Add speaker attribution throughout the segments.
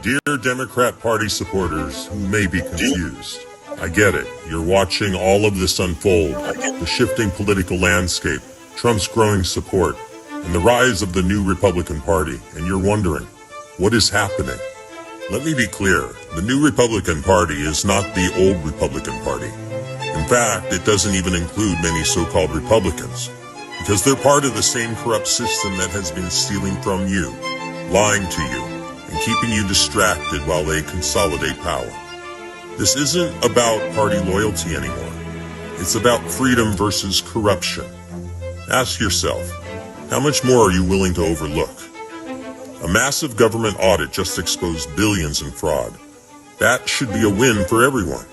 Speaker 1: Dear Democrat Party supporters who may be confused, I get it. You're watching all of this unfold, the shifting political landscape, Trump's growing support, and the rise of the new Republican Party, and you're wondering, what is happening? Let me be clear, the new Republican Party is not the old Republican Party. In fact, it doesn't even include many so-called Republicans, because they're part of the same corrupt system that has been stealing from you, lying to you, and keeping you distracted while they consolidate power. This isn't about party loyalty anymore. It's about freedom versus corruption. Ask yourself, how much more are you willing to overlook? A massive government audit just exposed billions in fraud. That should be a win for everyone.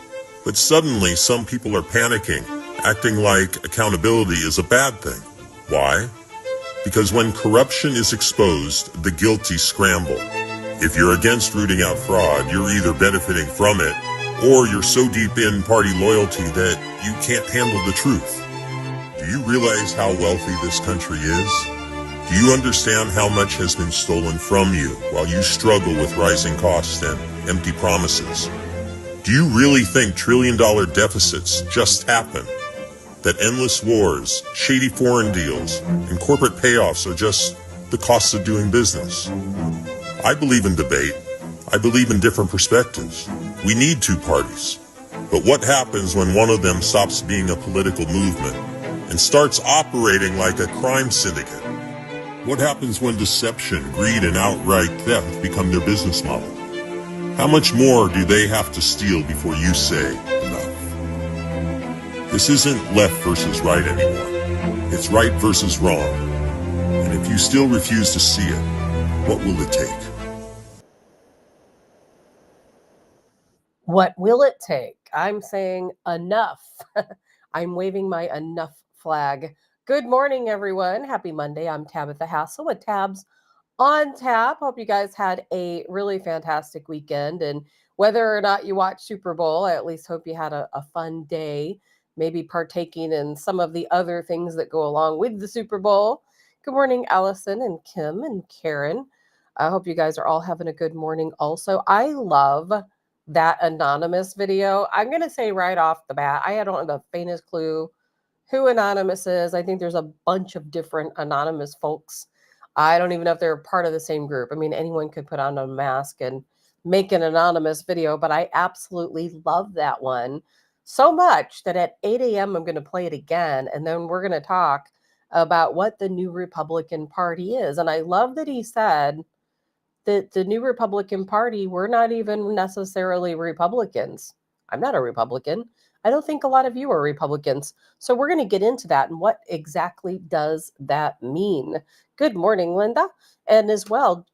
Speaker 1: But suddenly, some people are panicking, acting like accountability is a bad thing. Why? Because when corruption is exposed, the guilty scramble. If you're against rooting out fraud, you're either benefiting from it, or you're so deep in party loyalty that you can't handle the truth. Do you realize how wealthy this country is? Do you understand how much has been stolen from you while you struggle with rising costs and empty promises? Do you really think trillion-dollar deficits just happen? That endless wars, shady foreign deals, and corporate payoffs are just the costs of doing business? I believe in debate. I believe in different perspectives. We need two parties. But what happens when one of them stops being a political movement and starts operating like a crime syndicate? What happens when deception, greed, and outright theft become their business model? How much more do they have to steal before you say enough? This isn't left versus right anymore. It's right versus wrong. And if you still refuse to see it, what will it take?
Speaker 2: What will it take? I'm saying enough. I'm waving my enough flag. Good morning, everyone. Happy Monday. I'm Tabitha Hassell with Tabs on Tap. Hope you guys had a really fantastic weekend. And whether or not you watched Super Bowl, I at least hope you had a fun day, maybe partaking in some of the other things that go along with the Super Bowl. Good morning, Allison and Kim and Karen. I hope you guys are all having a good morning also. I love that anonymous video. I'm going to say right off the bat, I don't have the faintest clue who Anonymous is. I think there's a bunch of different anonymous folks. I don't even know if they're part of the same group. I mean, anyone could put on a mask and make an anonymous video, but I absolutely love that one so much that at 8 a.m. I'm going to play it again, and then we're going to talk about what the new Republican Party is. And I love that he said that the new Republican Party, we're not even necessarily Republicans. I'm not a Republican. I don't think a lot of you are Republicans. So we're going to get into that and what exactly does that mean. Good morning, Linda. And as well,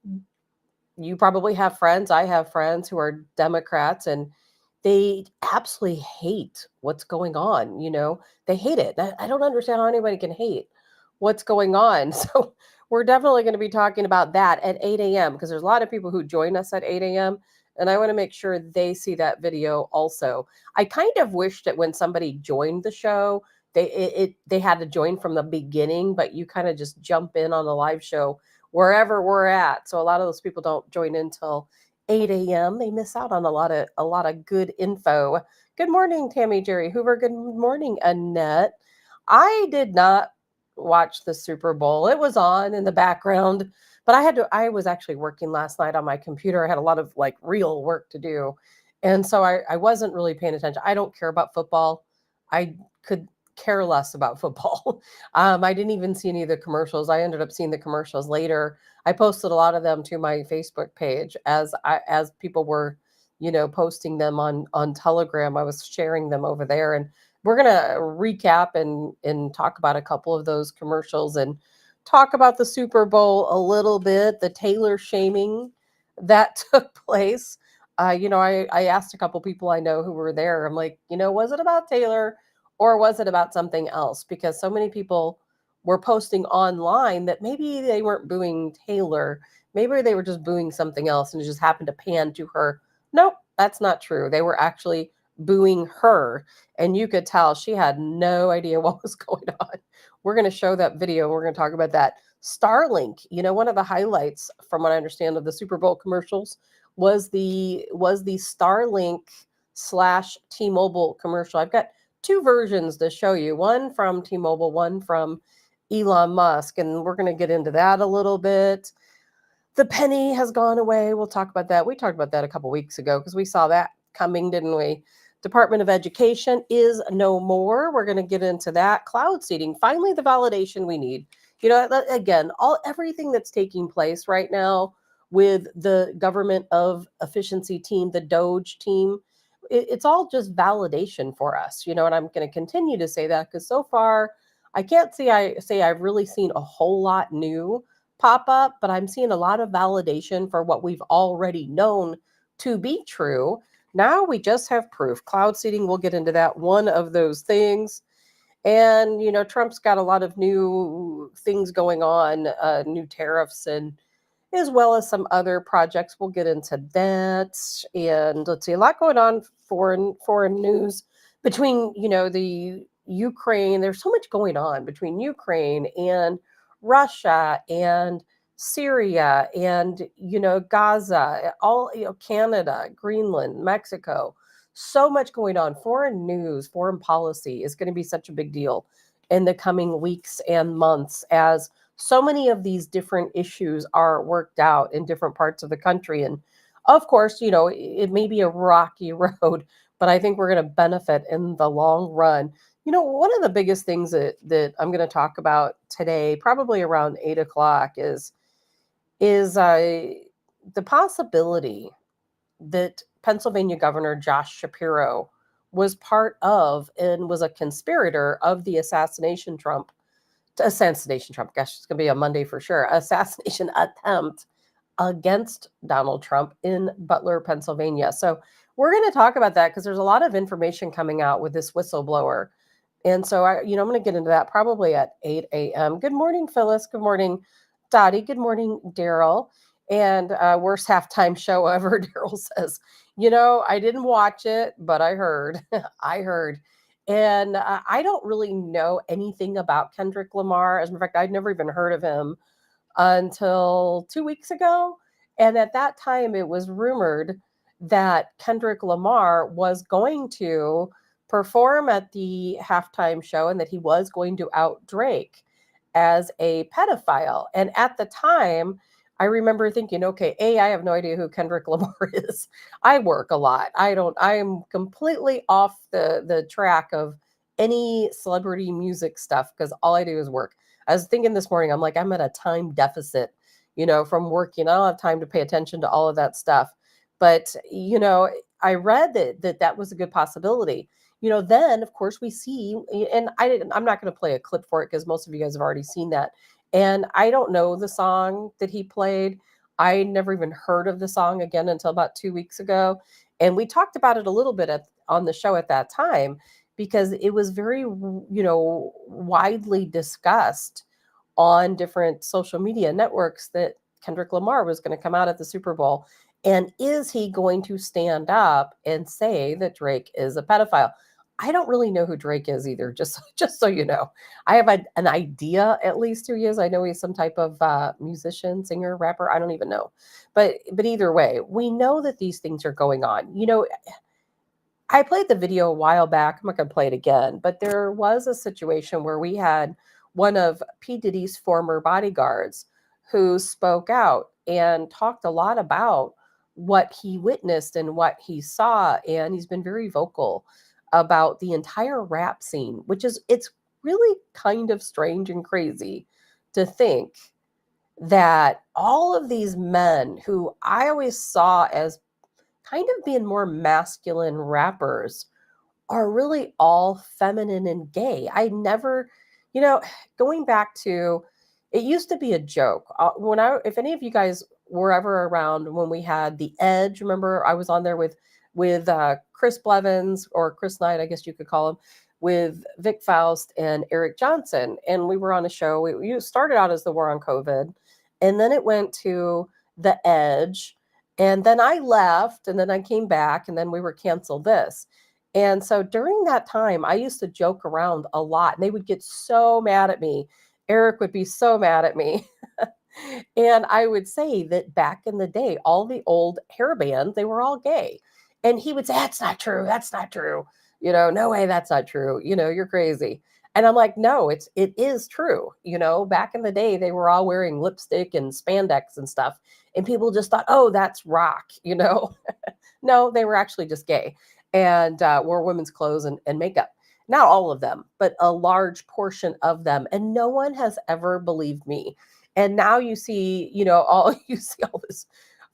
Speaker 2: you probably have friends. I have friends who are Democrats, and they absolutely hate what's going on. You know, they hate it. I don't understand how anybody can hate what's going on. So we're definitely going to be talking about that at 8 a.m. because there's a lot of people who join us at 8 a.m. And I want to make sure they see that video also. I kind of wish that when somebody joined the show, they had to join from the beginning, but you kind of just jump in on the live show wherever we're at. So a lot of those people don't join in until 8 a.m. They miss out on a lot of good info. Good morning, Tammy Jerry Hoover. Good morning, Annette. I did not watch the Super Bowl. It was on in the background, but I was actually working last night on my computer. I had a lot of like real work to do. And so I wasn't really paying attention. I don't care about football. I could care less about football. I didn't even see any of the commercials. I ended up seeing the commercials later. I posted a lot of them to my Facebook page as people were, posting them on Telegram. I was sharing them over there, and we're going to recap and talk about a couple of those commercials and talk about the Super Bowl a little bit, the Taylor shaming that took place. I asked a couple people I know who were there. I'm like, was it about Taylor or was it about something else? Because so many people were posting online that maybe they weren't booing Taylor. Maybe they were just booing something else and it just happened to pan to her. Nope, that's not true. They were actually booing her, and you could tell she had no idea what was going on. We're going to show that video. We're going to talk about that. Starlink, one of the highlights from what I understand of the Super Bowl commercials was the Starlink slash T-Mobile commercial. I've got two versions to show you, one from T-Mobile, one from Elon Musk, and we're going to get into that a little bit. The penny has gone away. We'll talk about that. We talked about that a couple weeks ago because we saw that coming, didn't we? Department of Education is no more. We're going to get into that. Cloudseeding, finally the validation we need. Again, everything that's taking place right now with the government of efficiency team, the Doge team, it's all just validation for us, and I'm going to continue to say that because so far I can't say I've really seen a whole lot new pop up, but I'm seeing a lot of validation for what we've already known to be true. Now we just have proof. Cloudseeding, we'll get into that, one of those things. And, Trump's got a lot of new things going on, new tariffs, and as well as some other projects. We'll get into that. And let's see, a lot going on, foreign news between, the Ukraine. There's so much going on between Ukraine and Russia and Syria and, Gaza, all, Canada, Greenland, Mexico. So much going on. Foreign news, foreign policy is going to be such a big deal in the coming weeks and months as so many of these different issues are worked out in different parts of the country. And of course, it may be a rocky road, but I think we're going to benefit in the long run. One of the biggest things that I'm going to talk about today, probably around 8 o'clock, is the possibility that Pennsylvania Governor Josh Shapiro was part of and was a conspirator of the assassination Trump. Gosh, it's going to be a Monday for sure. Assassination attempt against Donald Trump in Butler, Pennsylvania. So we're going to talk about that because there's a lot of information coming out with this whistleblower. And so I'm going to get into that probably at 8 a.m. Good morning, Phyllis. Good morning, Dottie. Good morning, Daryl. And worst halftime show ever, Daryl says. I didn't watch it, but I heard. I heard. And I don't really know anything about Kendrick Lamar. As a matter of fact, I'd never even heard of him until 2 weeks ago. And at that time, it was rumored that Kendrick Lamar was going to perform at the halftime show and that he was going to out Drake as a pedophile. And at the time, I remember thinking, okay, I have no idea who Kendrick Lamar is. I work a lot. I am completely off the track of any celebrity music stuff because all I do is work. I was thinking this morning, I'm like, I'm at a time deficit, from working. I don't have time to pay attention to all of that stuff. But, I read that was a good possibility. Then of course we see, and I'm not going to play a clip for it because most of you guys have already seen that. And I don't know the song that he played. I never even heard of the song again until about 2 weeks ago. And we talked about it a little bit on the show at that time because it was very, widely discussed on different social media networks that Kendrick Lamar was going to come out at the Super Bowl. And is he going to stand up and say that Drake is a pedophile? I don't really know who Drake is either, just so you know. I have an idea at least who he is. I know he's some type of musician, singer, rapper. I don't even know. But either way, we know that these things are going on. I played the video a while back. I'm not going to play it again. But there was a situation where we had one of P. Diddy's former bodyguards who spoke out and talked a lot about what he witnessed and what he saw. And he's been very vocal about the entire rap scene, it's really kind of strange and crazy to think that all of these men who I always saw as kind of being more masculine rappers are really all feminine and gay. I never, going back to, it used to be a joke. If any of you guys were ever around when we had The Edge, remember I was on there with Chris Blevins, or Chris Knight, I guess you could call him, with Vic Faust and Eric Johnson. And we were on a show. We started out as the War on COVID, and then it went to The Edge. And then I left, and then I came back, and then we were canceled this. And so during that time, I used to joke around a lot, and they would get so mad at me. Eric would be so mad at me And I would say that back in the day, all the old hair bands, they were all gay. And he would say, that's not true. That's not true. No way, that's not true. You're crazy. And I'm like, no, it is true. Back in the day, they were all wearing lipstick and spandex and stuff. And people just thought, oh, that's rock. No, they were actually just gay and wore women's clothes and makeup. Not all of them, but a large portion of them. And no one has ever believed me. And now you see, you see all this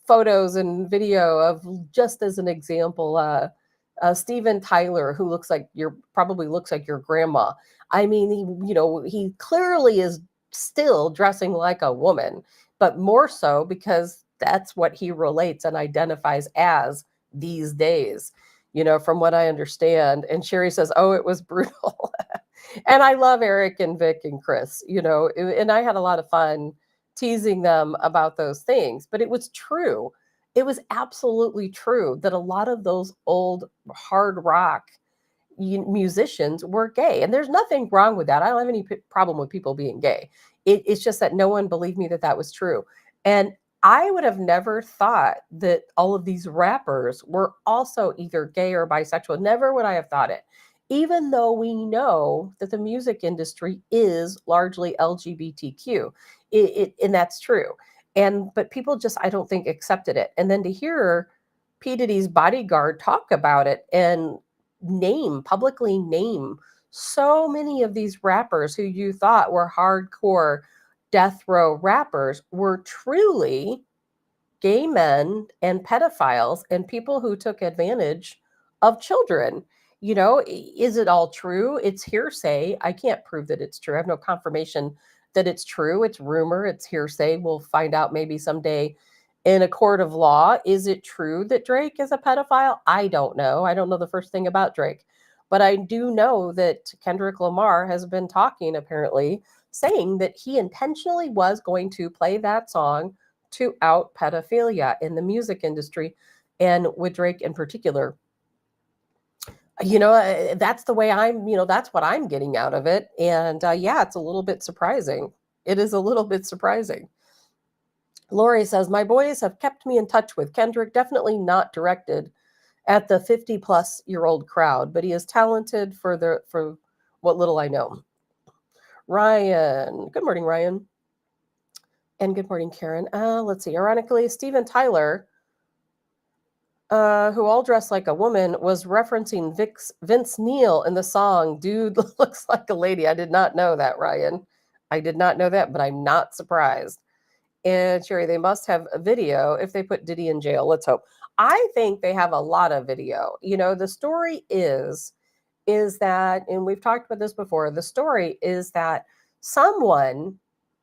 Speaker 2: photos and video of, just as an example, Steven Tyler, who probably looks like your grandma. I mean, he clearly is still dressing like a woman, but more so because that's what he relates and identifies as these days, from what I understand. And Sherry says, oh, it was brutal. And I love Eric and Vic and Chris, and I had a lot of fun teasing them about those things, but it was true. It was absolutely true that a lot of those old hard rock musicians were gay. And there's nothing wrong with that. I don't have any problem with people being gay. It's just that no one believed me that was true. And I would have never thought that all of these rappers were also either gay or bisexual. Never would I have thought it, even though we know that the music industry is largely LGBTQ. And that's true. But people just, I don't think, accepted it. And then to hear P. Diddy's bodyguard talk about it and publicly name so many of these rappers who you thought were hardcore death row rappers were truly gay men and pedophiles and people who took advantage of children. Is it all true? It's hearsay. I can't prove that it's true. I have no confirmation that it's true. It's rumor, it's hearsay. We'll find out maybe someday in a court of law. Is it true that Drake is a pedophile? I don't know. I don't know the first thing about Drake. But I do know that Kendrick Lamar has been talking, apparently, saying that he intentionally was going to play that song to out pedophilia in the music industry, and with Drake in particular. That's the way that's what I'm getting out of it. And yeah, it's a little bit surprising. It is a little bit surprising. Lori says, my boys have kept me in touch with Kendrick, definitely not directed at the 50-plus-year-old crowd, but he is talented for what little I know. Ryan, good morning, Ryan. And good morning, Karen. Let's see. Ironically, Steven Tyler, who all dressed like a woman, was referencing Vince Neil in the song Dude Looks Like a Lady. I did not know that, Ryan. I did not know that, but I'm not surprised. And Sherry, they must have a video if they put Diddy in jail. Let's hope. I think they have a lot of video. The story is that, and we've talked about this before, the story is that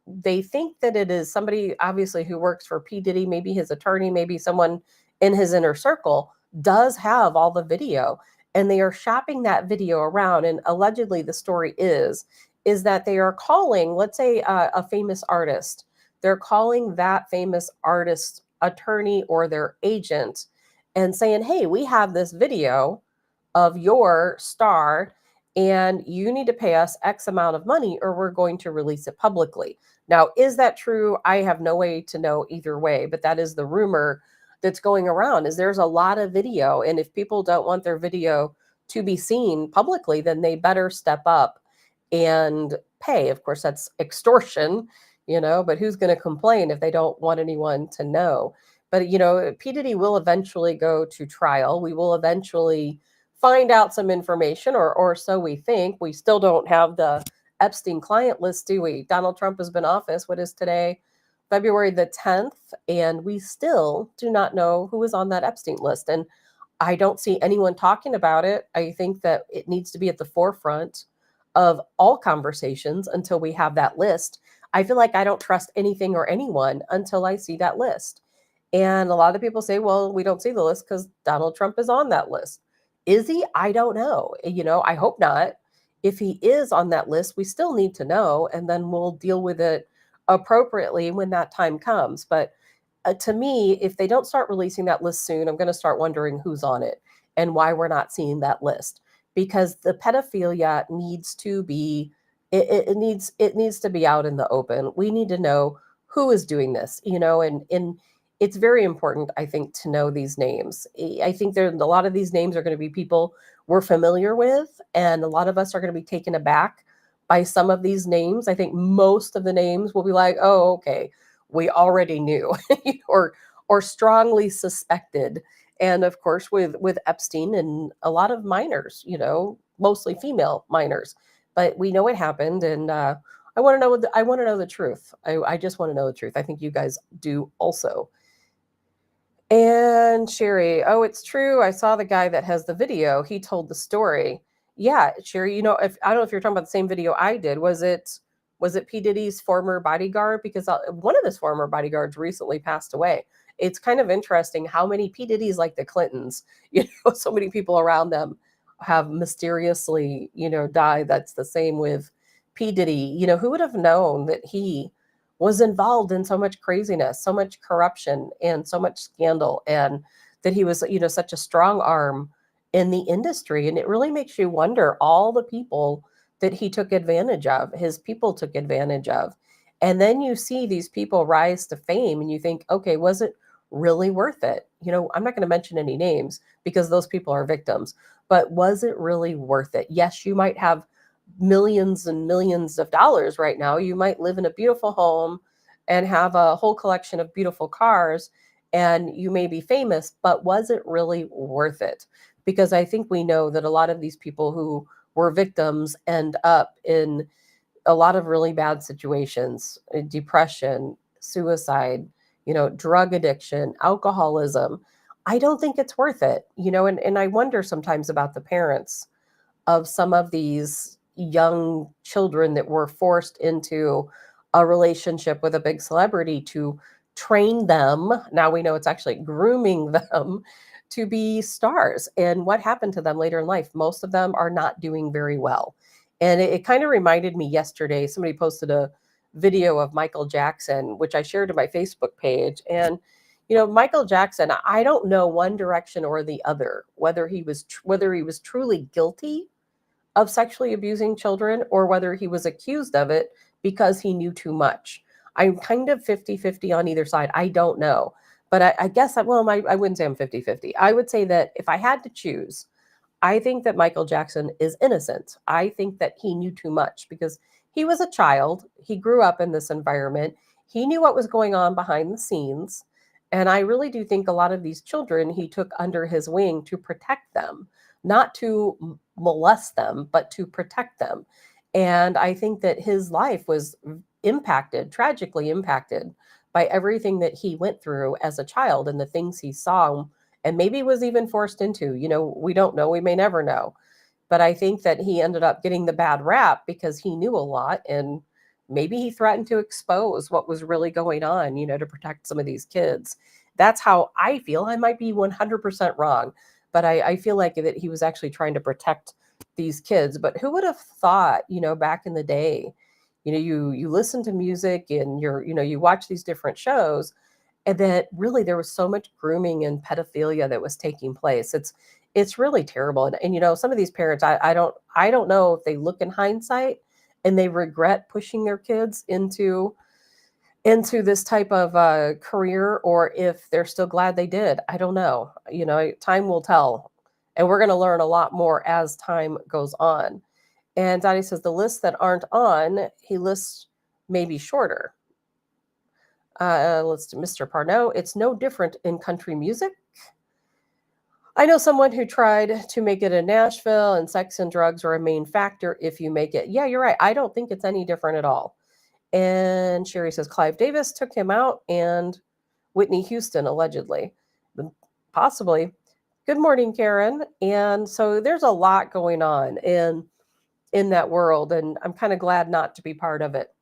Speaker 2: they think that it is somebody, obviously, who works for P. Diddy, maybe his attorney, maybe someone in his inner circle, does have all the video, and they are shopping that video around. And allegedly the story is that they are calling, let's say, a famous artist. They're calling that famous artist's attorney or their agent and saying, hey, we have this video of your star and you need to pay us X amount of money or we're going to release it publicly. Now, is that true? I have no way to know either way, but that is the rumor that's going around, is there's a lot of video. And if people don't want their video to be seen publicly, then they better step up and pay. Of course, that's extortion, but who's going to complain if they don't want anyone to know? But, P. Diddy will eventually go to trial. We will eventually find out some information, or so we think. We still don't have the Epstein client list, do we? Donald Trump has been in office. What is today? February the 10th, and we still do not know who is on that Epstein list. And I don't see anyone talking about it. I think that it needs to be at the forefront of all conversations until we have that list. I feel like I don't trust anything or anyone until I see that list. And a lot of people say, well, we don't see the list because Donald Trump is on that list. Is he? I don't know. I hope not. If he is on that list, we still need to know, and then we'll deal with it appropriately when that time comes. But to me, if they don't start releasing that list soon, I'm going to start wondering who's on it and why we're not seeing that list. Because the pedophilia needs to be, it needs to be out in the open. We need to know who is doing this, and it's very important, I think, to know these names. I think there a lot of these names are going to be people we're familiar with, and a lot of us are going to be taken aback by some of these names. I think most of the names will be like, oh, okay, we already knew, or strongly suspected. And of course, with Epstein and a lot of minors, mostly female minors, but we know it happened, and I want to know. I want to know the truth. I just want to know the truth. I think you guys do also. And Sherry, oh, it's true. I saw the guy that has the video. He told the story. Yeah, Sherry. If I don't know if you're talking about the same video I did. Was it P Diddy's former bodyguard? Because one of his former bodyguards recently passed away. It's kind of interesting how many P Diddy's, like the Clintons, so many people around them have mysteriously, died. That's the same with P Diddy. Who would have known that he was involved in so much craziness, so much corruption, and so much scandal, and that he was, such a strong arm in the industry. And it really makes you wonder all the people that he took advantage of, his people took advantage of. And then you see these people rise to fame and you think, okay, was it really worth it? I'm not going to mention any names because those people are victims, but was it really worth it? Yes, you might have millions and millions of dollars right now. You might live in a beautiful home and have a whole collection of beautiful cars, and you may be famous, but was it really worth it? Because I think we know that a lot of these people who were victims end up in a lot of really bad situations: depression, suicide, drug addiction, alcoholism. I don't think it's worth it, and I wonder sometimes about the parents of some of these young children that were forced into a relationship with a big celebrity to train them. Now we know it's actually grooming them to be stars. And what happened to them later in life? Most of them are not doing very well. And it kind of reminded me yesterday, somebody posted a video of Michael Jackson, which I shared to my Facebook page. And Michael Jackson, I don't know one direction or the other, whether he was truly guilty of sexually abusing children or whether he was accused of it because he knew too much. I'm kind of 50-50 on either side. I don't know. But I guess, I wouldn't say I'm 50-50. I would say that if I had to choose, I think that Michael Jackson is innocent. I think that he knew too much because he was a child. He grew up in this environment. He knew what was going on behind the scenes. And I really do think a lot of these children he took under his wing to protect them, not to molest them, but to protect them. And I think that his life was impacted, tragically impacted, by everything that he went through as a child and the things he saw and maybe was even forced into. We don't know, we may never know. But I think that he ended up getting the bad rap because he knew a lot, and maybe he threatened to expose what was really going on, to protect some of these kids. That's how I feel. I might be 100% wrong, but I feel like that he was actually trying to protect these kids. But who would have thought, back in the day, you listen to music and you watch these different shows, and that really there was so much grooming and pedophilia that was taking place. It's really terrible. And some of these parents, I don't know if they look in hindsight and they regret pushing their kids into this type of career, or if they're still glad they did. I don't know. Time will tell, and we're going to learn a lot more as time goes on. And Dottie says the lists that aren't on, he lists maybe shorter. Let's do Mr. Parnot. It's no different in country music. I know someone who tried to make it in Nashville, and sex and drugs are a main factor if you make it. Yeah, you're right. I don't think it's any different at all. And Sherry says Clive Davis took him out, and Whitney Houston, allegedly. Possibly. Good morning, Karen. And so there's a lot going on in that world, and I'm kind of glad not to be part of it.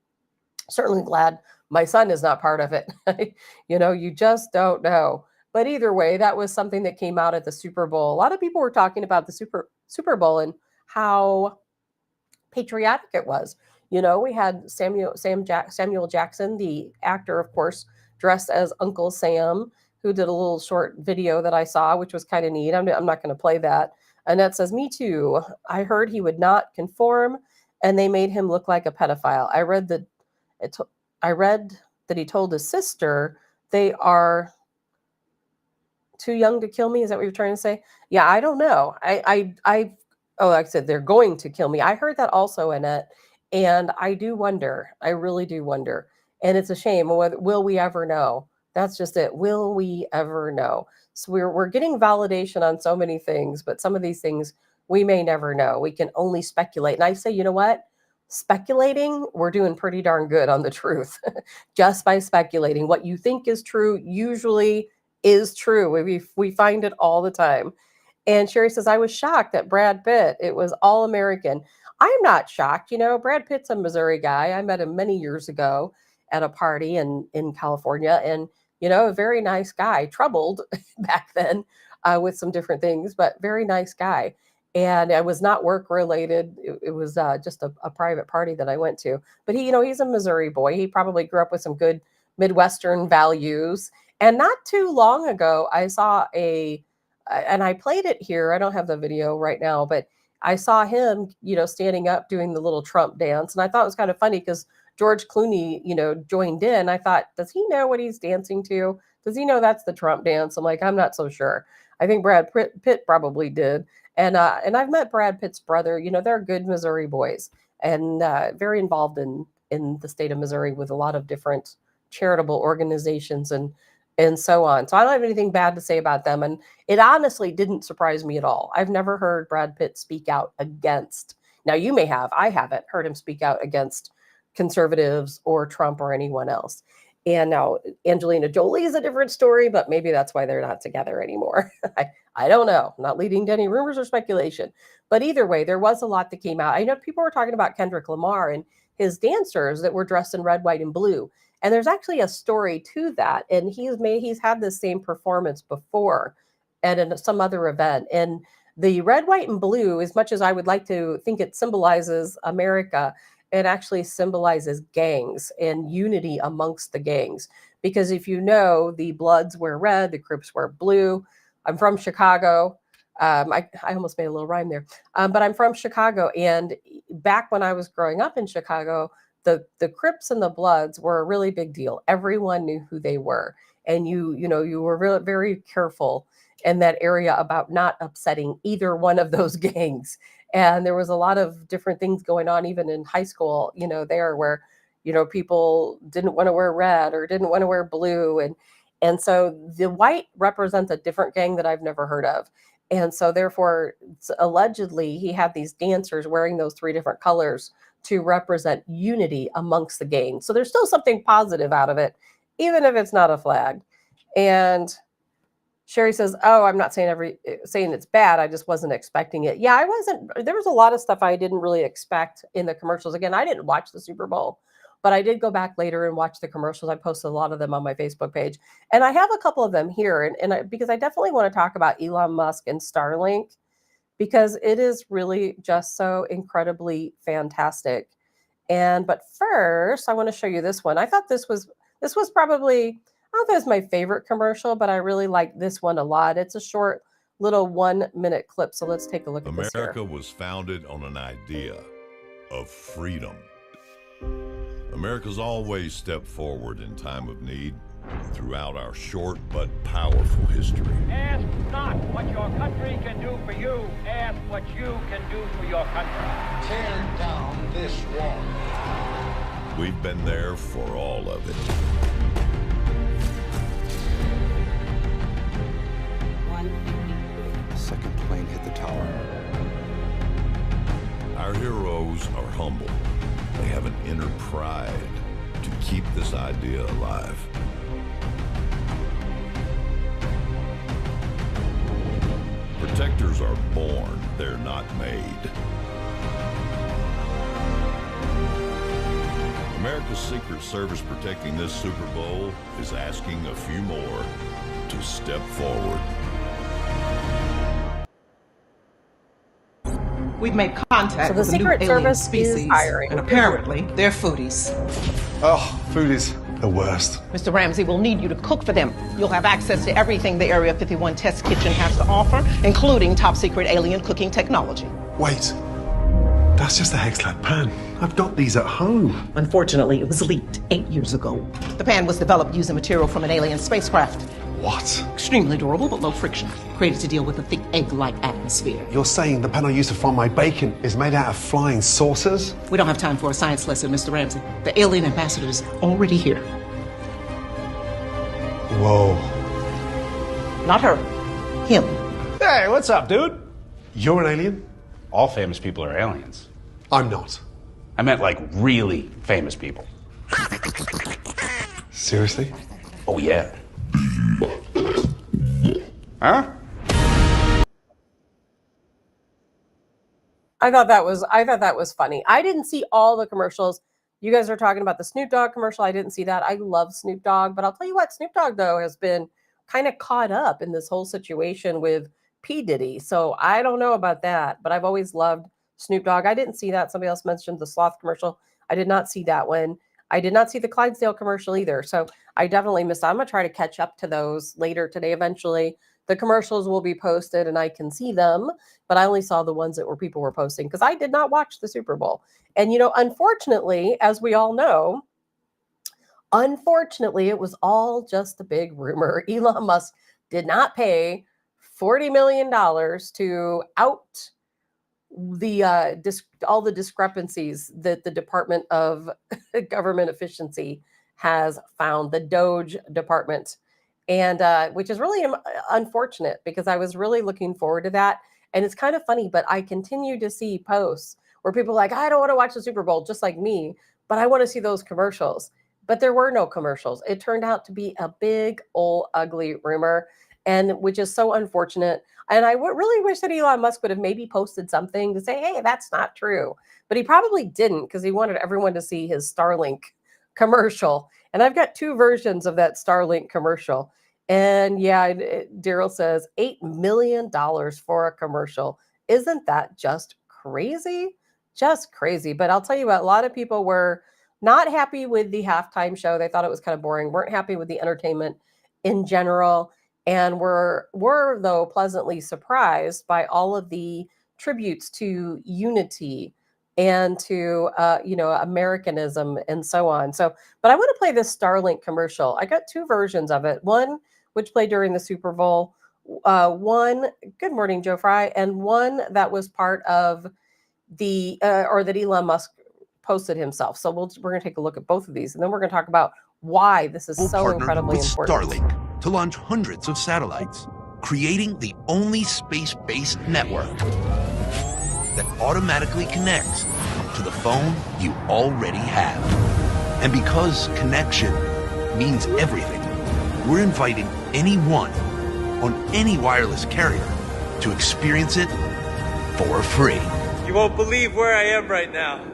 Speaker 2: Certainly glad my son is not part of it. You just don't know. But either way, that was something that came out at the Super Bowl. A lot of people were talking about the Super Bowl and how patriotic it was. We had Samuel Jackson, the actor, of course, dressed as Uncle Sam, who did a little short video that I saw, which was kind of neat. I'm not going to play that. Annette says, me too. I heard he would not conform, and they made him look like a pedophile. I read that he told his sister they are too young to kill me. Is that what you're trying to say? Yeah, I don't know. Oh, like I said, they're going to kill me. I heard that also, Annette. And I do wonder. I really do wonder. And it's a shame. Will we ever know? That's just it. Will we ever know? So we're getting validation on so many things, but some of these things we may never know. We can only speculate. And I say, you know what? Speculating, we're doing pretty darn good on the truth. Just by speculating. What you think is true usually is true. We find it all the time. And Sherry says, I was shocked that Brad Pitt, it was all American. I'm not shocked. You know, Brad Pitt's a Missouri guy. I met him many years ago at a party in California. And, you know, a very nice guy, troubled back then with some different things, but very nice guy. And it was not work related. It was just a private party that I went to. But he, you know, he's a Missouri boy. He probably grew up with some good Midwestern values. And not too long ago, I saw and I played it here. I don't have the video right now, but I saw him, you know, standing up doing the little Trump dance. And I thought it was kind of funny because George Clooney, you know, joined in. I thought, does he know what he's dancing to? Does he know that's the Trump dance? I'm like, I'm not so sure. I think Brad Pitt probably did. And I've met Brad Pitt's brother. You know, they're good Missouri boys and very involved in the state of Missouri with a lot of different charitable organizations and so on. So I don't have anything bad to say about them. And it honestly didn't surprise me at all. I've never heard Brad Pitt speak out against. Now you may have. I haven't heard him speak out against conservatives or Trump or anyone else. And now Angelina Jolie is a different story, but maybe that's why they're not together anymore. I don't know. I'm not leading to any rumors or speculation. But either way, there was a lot that came out. I know people were talking about Kendrick Lamar and his dancers that were dressed in red, white, and blue. And there's actually a story to that. And he's had this same performance before at some other event. And the red, white, and blue, as much as I would like to think it symbolizes America, it actually symbolizes gangs and unity amongst the gangs. Because if you know, the Bloods wear red, the Crips wear blue. I'm from Chicago. I almost made a little rhyme there. But I'm from Chicago. And back when I was growing up in Chicago, the Crips and the Bloods were a really big deal. Everyone knew who they were. And you were really, very careful in that area about not upsetting either one of those gangs. And there was a lot of different things going on, even in high school, you know, there where, you know, people didn't want to wear red or didn't want to wear blue. And so the white represents a different gang that I've never heard of. And so therefore, allegedly, he had these dancers wearing those three different colors to represent unity amongst the gang. So there's still something positive out of it, even if it's not a flag. And Sherry says, oh, I'm not saying it's bad. I just wasn't expecting it. Yeah, I wasn't. There was a lot of stuff I didn't really expect in the commercials. Again, I didn't watch the Super Bowl, but I did go back later and watch the commercials. I posted a lot of them on my Facebook page. And I have a couple of them here. Because I definitely want to talk about Elon Musk and Starlink, because it is really just so incredibly fantastic. But first, I want to show you this one. I thought this was probably, I don't know if it's my favorite commercial, but I really like this one a lot. It's a short little 1-minute clip. So let's take a look at this here.
Speaker 3: America was founded on an idea of freedom. America's always stepped forward in time of need throughout our short but powerful history.
Speaker 4: Ask not what your country can do for you. Ask what you can do for your country.
Speaker 5: Tear down this wall.
Speaker 3: We've been there for all of it.
Speaker 6: Second plane hit the tower.
Speaker 3: Our heroes are humble. They have an inner pride to keep this idea alive. Protectors are born, they're not made. America's Secret Service protecting this Super Bowl is asking a few more to step forward.
Speaker 7: We've made contact
Speaker 2: So the
Speaker 7: with a new
Speaker 2: Secret
Speaker 7: alien
Speaker 2: Service is
Speaker 7: species,
Speaker 2: hiring.
Speaker 7: and apparently they're foodies.
Speaker 8: Oh, foodies, the worst.
Speaker 7: Mr. Ramsey will need you to cook for them. You'll have access to everything the Area 51 Test Kitchen has to offer, including top secret alien cooking technology.
Speaker 8: Wait, that's just a hex-clad pan. I've got these at home.
Speaker 7: Unfortunately, it was leaked 8 years ago. The pan was developed using material from an alien spacecraft.
Speaker 8: What?
Speaker 7: Extremely durable but low friction, created to deal with a thick egg-like atmosphere.
Speaker 8: You're saying the pan I used to fry my bacon is made out of flying saucers?
Speaker 7: We don't have time for a science lesson, Mr. Ramsey. The alien ambassador is already here.
Speaker 8: Whoa.
Speaker 7: Not her. Him.
Speaker 6: Hey, what's up, dude?
Speaker 8: You're an alien?
Speaker 6: All famous people are aliens.
Speaker 8: I'm not.
Speaker 6: I meant like really famous people.
Speaker 8: Seriously?
Speaker 6: Oh, yeah. Huh?
Speaker 2: I thought that was funny. I didn't see all the commercials. You guys are talking about the Snoop Dogg commercial. I didn't see that. I love Snoop Dogg, but I'll tell you what, Snoop Dogg though has been kind of caught up in this whole situation with P. Diddy. So I don't know about that, but I've always loved Snoop Dogg. I didn't see that. Somebody else mentioned the sloth commercial. I did not see that one. I did not see the Clydesdale commercial either. So I definitely missed. I'm going to try to catch up to those later today. Eventually the commercials will be posted and I can see them, but I only saw the ones that people were posting because I did not watch the Super Bowl. And, unfortunately, as we all know, it was all just a big rumor. Elon Musk did not pay $40 million to out all the discrepancies that the Department of Government Efficiency has found, the Doge department, and which is really unfortunate because I was really looking forward to that. And it's kind of funny, but I continue to see posts where people are like, I don't want to watch the Super Bowl, just like me, but I want to see those commercials. But there were no commercials. It turned out to be a big, old, ugly rumor, and which is so unfortunate. And I really wish that Elon Musk would have maybe posted something to say, hey, that's not true. But he probably didn't because he wanted everyone to see his Starlink commercial. And I've got 2 versions of that Starlink commercial. And yeah, Daryl says $8 million for a commercial. Isn't that just crazy? Just crazy. But I'll tell you what, a lot of people were not happy with the halftime show. They thought it was kind of boring, weren't happy with the entertainment in general, and were though pleasantly surprised by all of the tributes to unity and to Americanism and so on. So, but I want to play this Starlink commercial. I got 2 versions of it. One which played during the Super Bowl, one, good morning, Joe Fry, and one that was part of the or that Elon Musk posted himself. So we're going to take a look at both of these, and then we're going to talk about why this is so incredibly important.
Speaker 9: Starlink to launch hundreds of satellites, creating the only space-based network that automatically connects to the phone you already have. And because connection means everything, we're inviting anyone on any wireless carrier to experience it for free.
Speaker 10: You won't believe where I am right now.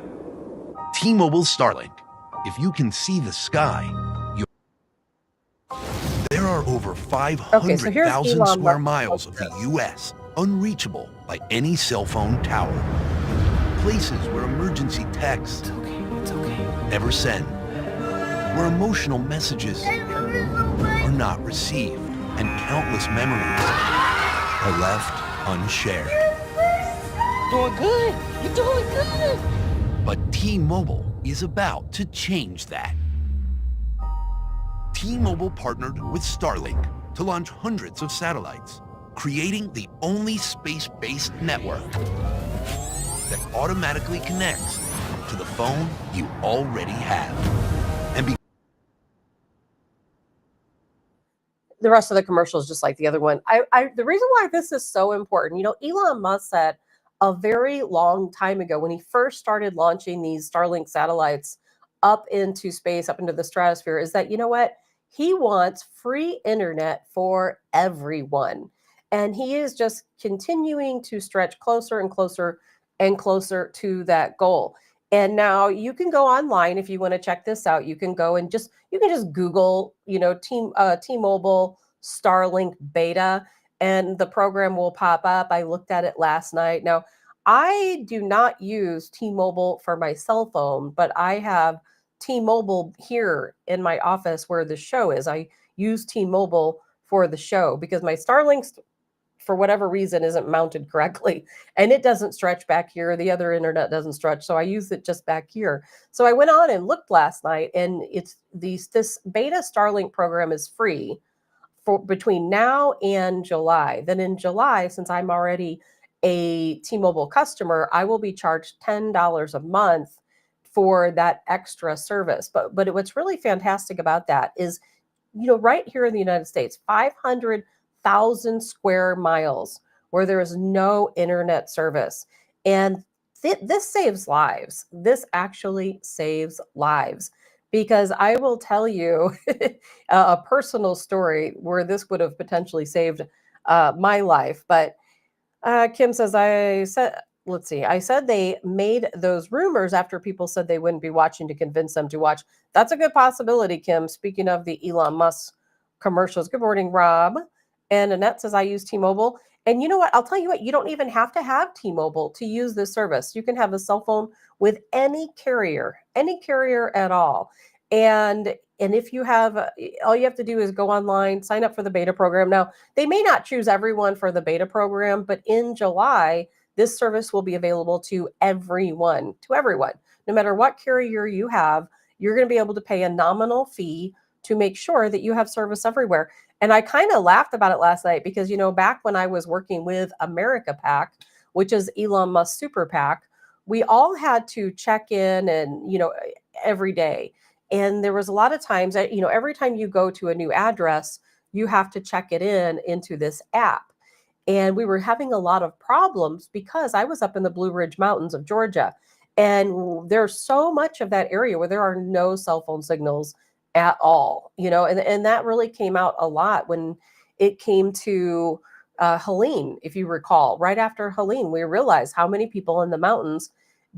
Speaker 9: T-Mobile Starlink. If you can see the sky, there are over 500,000 square miles of the U.S. unreachable by any cell phone tower. Places where emergency texts never send, where emotional messages are not received, and countless memories are left unshared.
Speaker 7: Doing good. You're doing good.
Speaker 9: But T-Mobile is about to change that. T-Mobile partnered with Starlink to launch hundreds of satellites, creating the only space-based network that automatically connects to the phone you already have. And
Speaker 2: the rest of the commercial is just like the other one. The reason why this is so important, Elon Musk said a very long time ago when he first started launching these Starlink satellites up into space, up into the stratosphere, is that, he wants free internet for everyone. And he is just continuing to stretch closer and closer and closer to that goal. And now you can go online if you want to check this out. You can go and just Google, T-Mobile Starlink beta, and the program will pop up. I looked at it last night. Now, I do not use T-Mobile for my cell phone, but I have T-Mobile here in my office where the show is. I use T-Mobile for the show because my Starlink's for whatever reason isn't mounted correctly, and it doesn't stretch back here. The other internet doesn't stretch, so I use it just back here. So I went on and looked last night, and this beta Starlink program is free for between now and July. Then in July, since I'm already a T-Mobile customer, I will be charged $10 a month for that extra service. But what's really fantastic about that is, right here in the United States, 500,000 square miles where there is no internet service. And this saves lives. This actually saves lives. Because I will tell you a personal story where this would have potentially saved my life. But Kim says, I said they made those rumors after people said they wouldn't be watching to convince them to watch. That's a good possibility, Kim. Speaking of the Elon Musk commercials. Good morning, Rob. And Annette says, I use T-Mobile. And you know what? I'll tell you what, you don't even have to have T-Mobile to use this service. You can have a cell phone with any carrier at all. And if you have, all you have to do is go online, sign up for the beta program. Now, they may not choose everyone for the beta program, but in July, this service will be available to everyone, no matter what carrier you have. You're going to be able to pay a nominal fee to make sure that you have service everywhere. And I kind of laughed about it last night because, back when I was working with America PAC, which is Elon Musk Super PAC, we all had to check in and, every day. And there was a lot of times that, every time you go to a new address, you have to check it into this app. And we were having a lot of problems because I was up in the Blue Ridge Mountains of Georgia. And there's so much of that area where there are no cell phone signals at all, and that really came out a lot when it came to Helene, if you recall. Right after Helene, we realized how many people in the mountains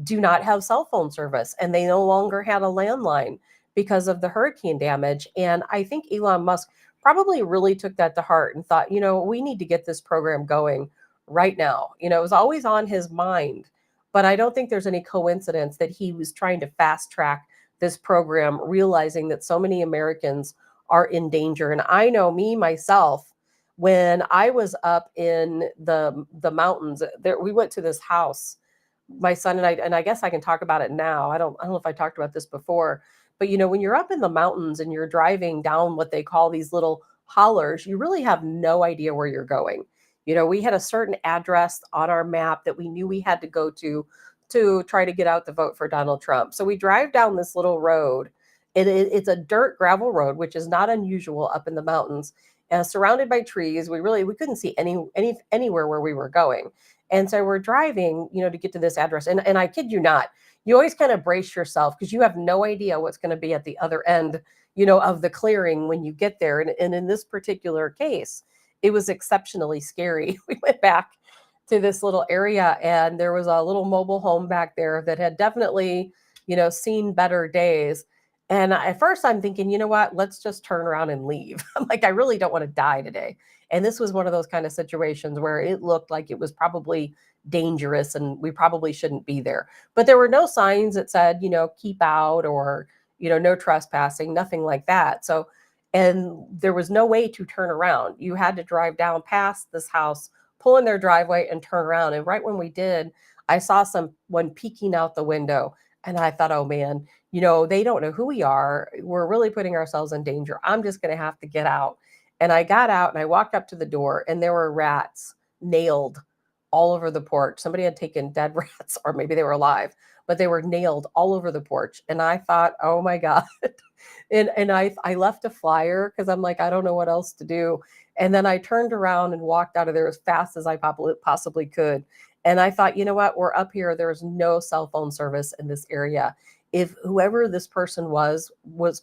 Speaker 2: do not have cell phone service, and they no longer had a landline because of the hurricane damage. And I think Elon Musk probably really took that to heart and thought, we need to get this program going right now. It was always on his mind, but I don't think there's any coincidence that he was trying to fast track this program, realizing that so many Americans are in danger. And I know myself, when I was up in the mountains, we went to this house, my son and I guess I can talk about it now. I don't know if I talked about this before, but when you're up in the mountains and you're driving down what they call these little hollers, you really have no idea where you're going. We had a certain address on our map that we knew we had to go to try to get out the vote for Donald Trump. So we drive down this little road. It's a dirt gravel road, which is not unusual up in the mountains, surrounded by trees. We couldn't see anywhere where we were going. And so we're driving, to get to this address. And I kid you not, you always kind of brace yourself because you have no idea what's going to be at the other end, of the clearing when you get there. And in this particular case, it was exceptionally scary. We went back to this little area, and there was a little mobile home back there that had definitely, seen better days. And at first I'm thinking, what, let's just turn around and leave. I'm like, I really don't want to die today. And this was one of those kind of situations where it looked like it was probably dangerous and we probably shouldn't be there. But there were no signs that said, keep out or, no trespassing, nothing like that. So, and there was no way to turn around. You had to drive down past this house, pull in their driveway and turn around. And right when we did, I saw someone peeking out the window. And I thought, oh man, they don't know who we are. We're really putting ourselves in danger. I'm just going to have to get out. And I got out and I walked up to the door, and there were rats nailed all over the porch. Somebody had taken dead rats, or maybe they were alive, but they were nailed all over the porch. And I thought, oh my God. and I left a flyer because I'm like, I don't know what else to do. And then I turned around and walked out of there as fast as I possibly could. And I thought, you know what? We're up here. There's no cell phone service in this area. If whoever this person was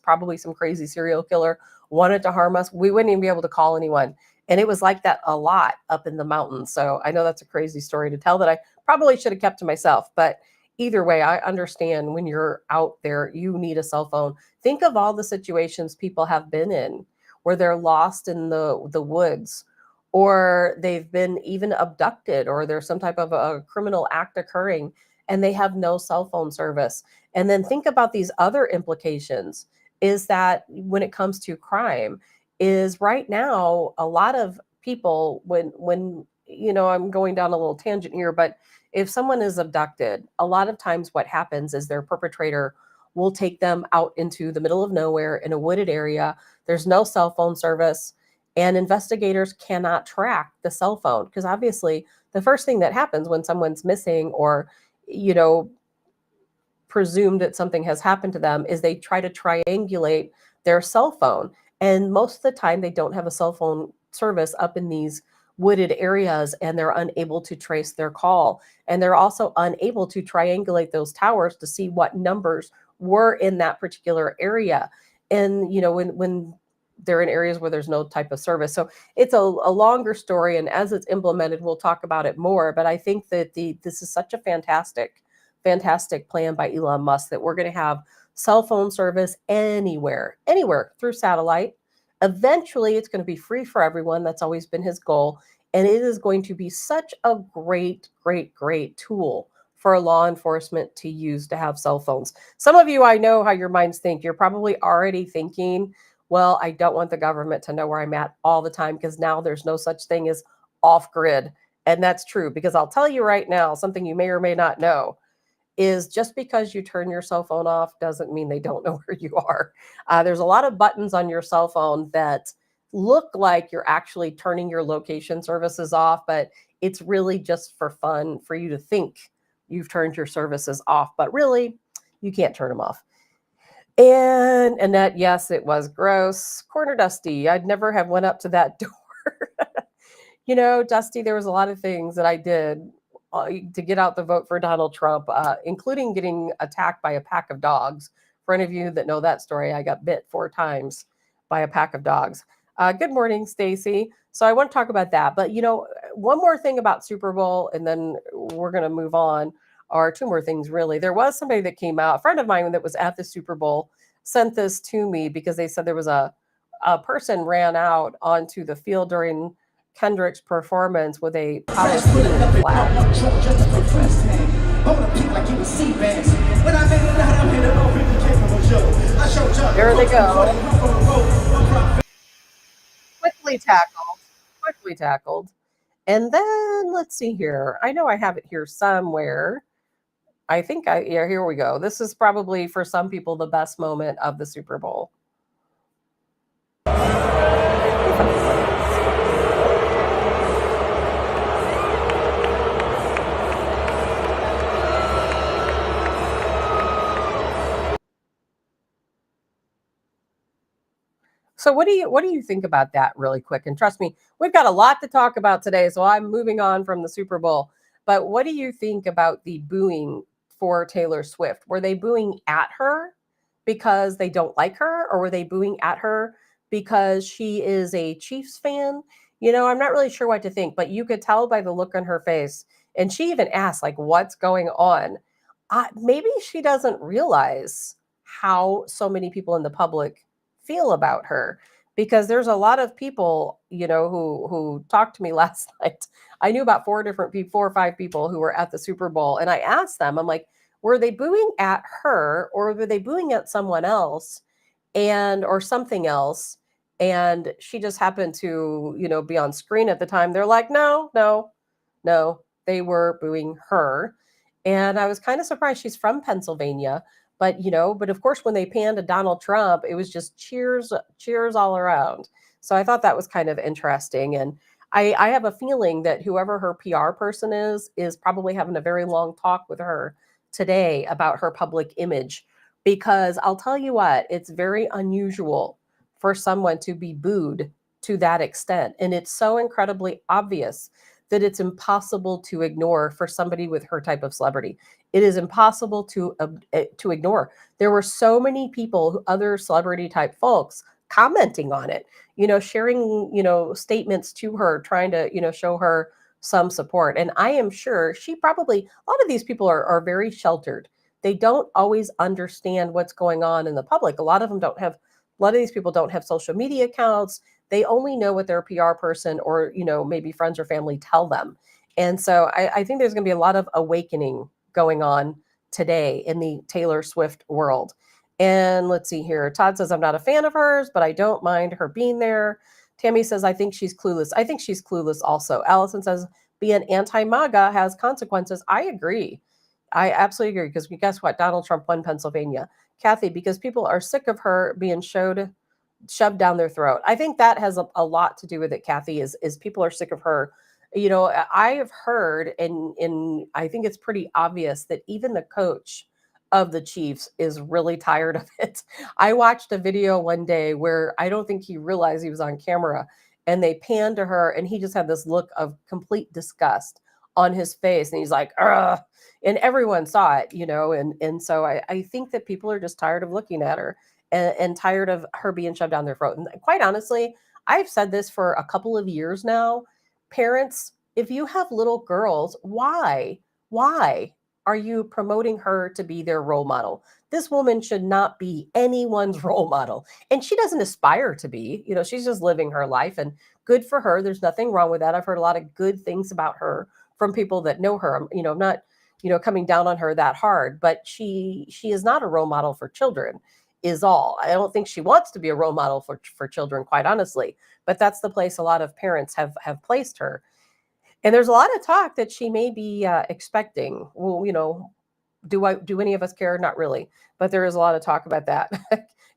Speaker 2: probably some crazy serial killer, wanted to harm us, we wouldn't even be able to call anyone. And it was like that a lot up in the mountains. So I know that's a crazy story to tell that I probably should have kept to myself. But either way, I understand when you're out there, you need a cell phone. Think of all the situations people have been in where they're lost in the woods, or they've been even abducted, or there's some type of a criminal act occurring and they have no cell phone service. And then think about these other implications is that when it comes to crime, is right now, a lot of people, when I'm going down a little tangent here, but if someone is abducted, a lot of times what happens is their perpetrator will take them out into the middle of nowhere in a wooded area. There's no cell phone service, and investigators cannot track the cell phone because obviously the first thing that happens when someone's missing or, you know, presumed that something has happened to them is they try to triangulate their cell phone. And most of the time, they don't have a cell phone service up in these wooded areas and they're unable to trace their call. And they're also unable to triangulate those towers to see what numbers were in that particular area. And, when they're in areas where there's no type of service. So it's a longer story. And as it's implemented, we'll talk about it more. But I think that this is such a fantastic plan by Elon Musk that we're going to have cell phone service anywhere through satellite. Eventually, it's going to be free for everyone. That's always been his goal. And it is going to be such a great tool for law enforcement to use to have cell phones. Some of you, I know how your minds think. You're probably already thinking, well, I don't want the government to know where I'm at all the time because now there's no such thing as off grid. And that's true because I'll tell you right now, something you may or may not know is just because you turn your cell phone off doesn't mean they don't know where you are. There's a lot of buttons on your cell phone that look like you're actually turning your location services off, but it's really just for fun for you to think you've turned your services off, but really you can't turn them off. And Annette, yes, it was gross. Corner Dusty, I'd never have went up to that door. Dusty, there was a lot of things that I did to get out the vote for Donald Trump, including getting attacked by a pack of dogs. For any of you that know that story, I got bit 4 times by a pack of dogs. Good morning, Stacy. So I want to talk about that. But, one more thing about Super Bowl, and then we're going to move on, or 2 more things, really. There was somebody that came out, a friend of mine that was at the Super Bowl, sent this to me because they said there was a person ran out onto the field during Kendrick's performance with a Palestinian flag. There they go. Quickly tackled. And then let's see here. I know I have it here somewhere. I think here we go. This is probably for some people the best moment of the Super Bowl. So what do you think about that really quick? And trust me, we've got a lot to talk about today, so I'm moving on from the Super Bowl. But what do you think about the booing for Taylor Swift? Were they booing at her because they don't like her, or were they booing at her because she is a Chiefs fan? I'm not really sure what to think, but you could tell by the look on her face. And she even asked, like, what's going on? Maybe she doesn't realize how so many people in the public feel about her, because there's a lot of people, who talked to me last night. I knew about 4 or 5 people who were at the Super Bowl, and I asked them, I'm like, were they booing at her or were they booing at someone else or something else? And she just happened to, be on screen at the time. They're like, no, they were booing her. And I was kind of surprised. She's from Pennsylvania. But, but of course, when they panned to Donald Trump, it was just cheers all around. So I thought that was kind of interesting. And I have a feeling that whoever her PR person is probably having a very long talk with her today about her public image. Because I'll tell you what, it's very unusual for someone to be booed to that extent. And it's so incredibly obvious that it's impossible to ignore for somebody with her type of celebrity. It is impossible to ignore. There were so many people, other celebrity type folks, commenting on it, sharing, statements to her, trying to, show her some support. And I am sure a lot of these people are very sheltered. They don't always understand what's going on in the public. A lot of these people don't have social media accounts. They only know what their PR person or, maybe friends or family tell them. And so I think there's going to be a lot of awakening going on today in the Taylor Swift world. And let's see here. Todd says, I'm not a fan of hers, but I don't mind her being there. Tammy says, I think she's clueless. I think she's clueless also. Allison says, being anti-MAGA has consequences. I agree. I absolutely agree, because guess what? Donald Trump won Pennsylvania. Kathy, because people are sick of her being shoved down their throat. I think that has a lot to do with it, Kathy, is people are sick of her. You know, I have heard, and I think it's pretty obvious that even the coach of the Chiefs is really tired of it. I watched a video one day where I don't think he realized he was on camera, and they panned to her, and he just had this look of complete disgust on his face, and he's like, ugh, and everyone saw it, you know, and so I think that people are just tired of looking at her, and tired of her being shoved down their throat. And quite honestly, I've said this for a couple of years now. Parents, if you have little girls, why are you promoting her to be their role model? This woman should not be anyone's role model. And she doesn't aspire to be, you know, she's just living her life, and good for her. There's nothing wrong with that. I've heard a lot of good things about her from people that know her. You know, I'm not, you know, coming down on her that hard, but she is not a role model for children, is all. I don't think she wants to be a role model for children, quite honestly, but that's the place a lot of parents have placed her. And there's a lot of talk that she may be expecting. Well, you know, do any of us care? Not really, but there is a lot of talk about that.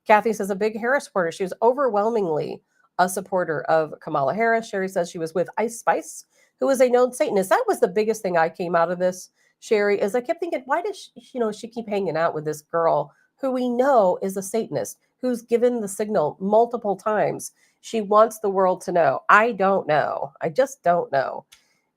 Speaker 2: Kathy says, a big Harris supporter. She was overwhelmingly a supporter of Kamala Harris. Sherry says she was with Ice Spice, who is a known Satanist. That was the biggest thing I came out of this, Sherry, is I kept thinking, why does she, you know, she keep hanging out with this girl who we know is a Satanist, who's given the signal multiple times? She wants the world to know. I don't know. I just don't know.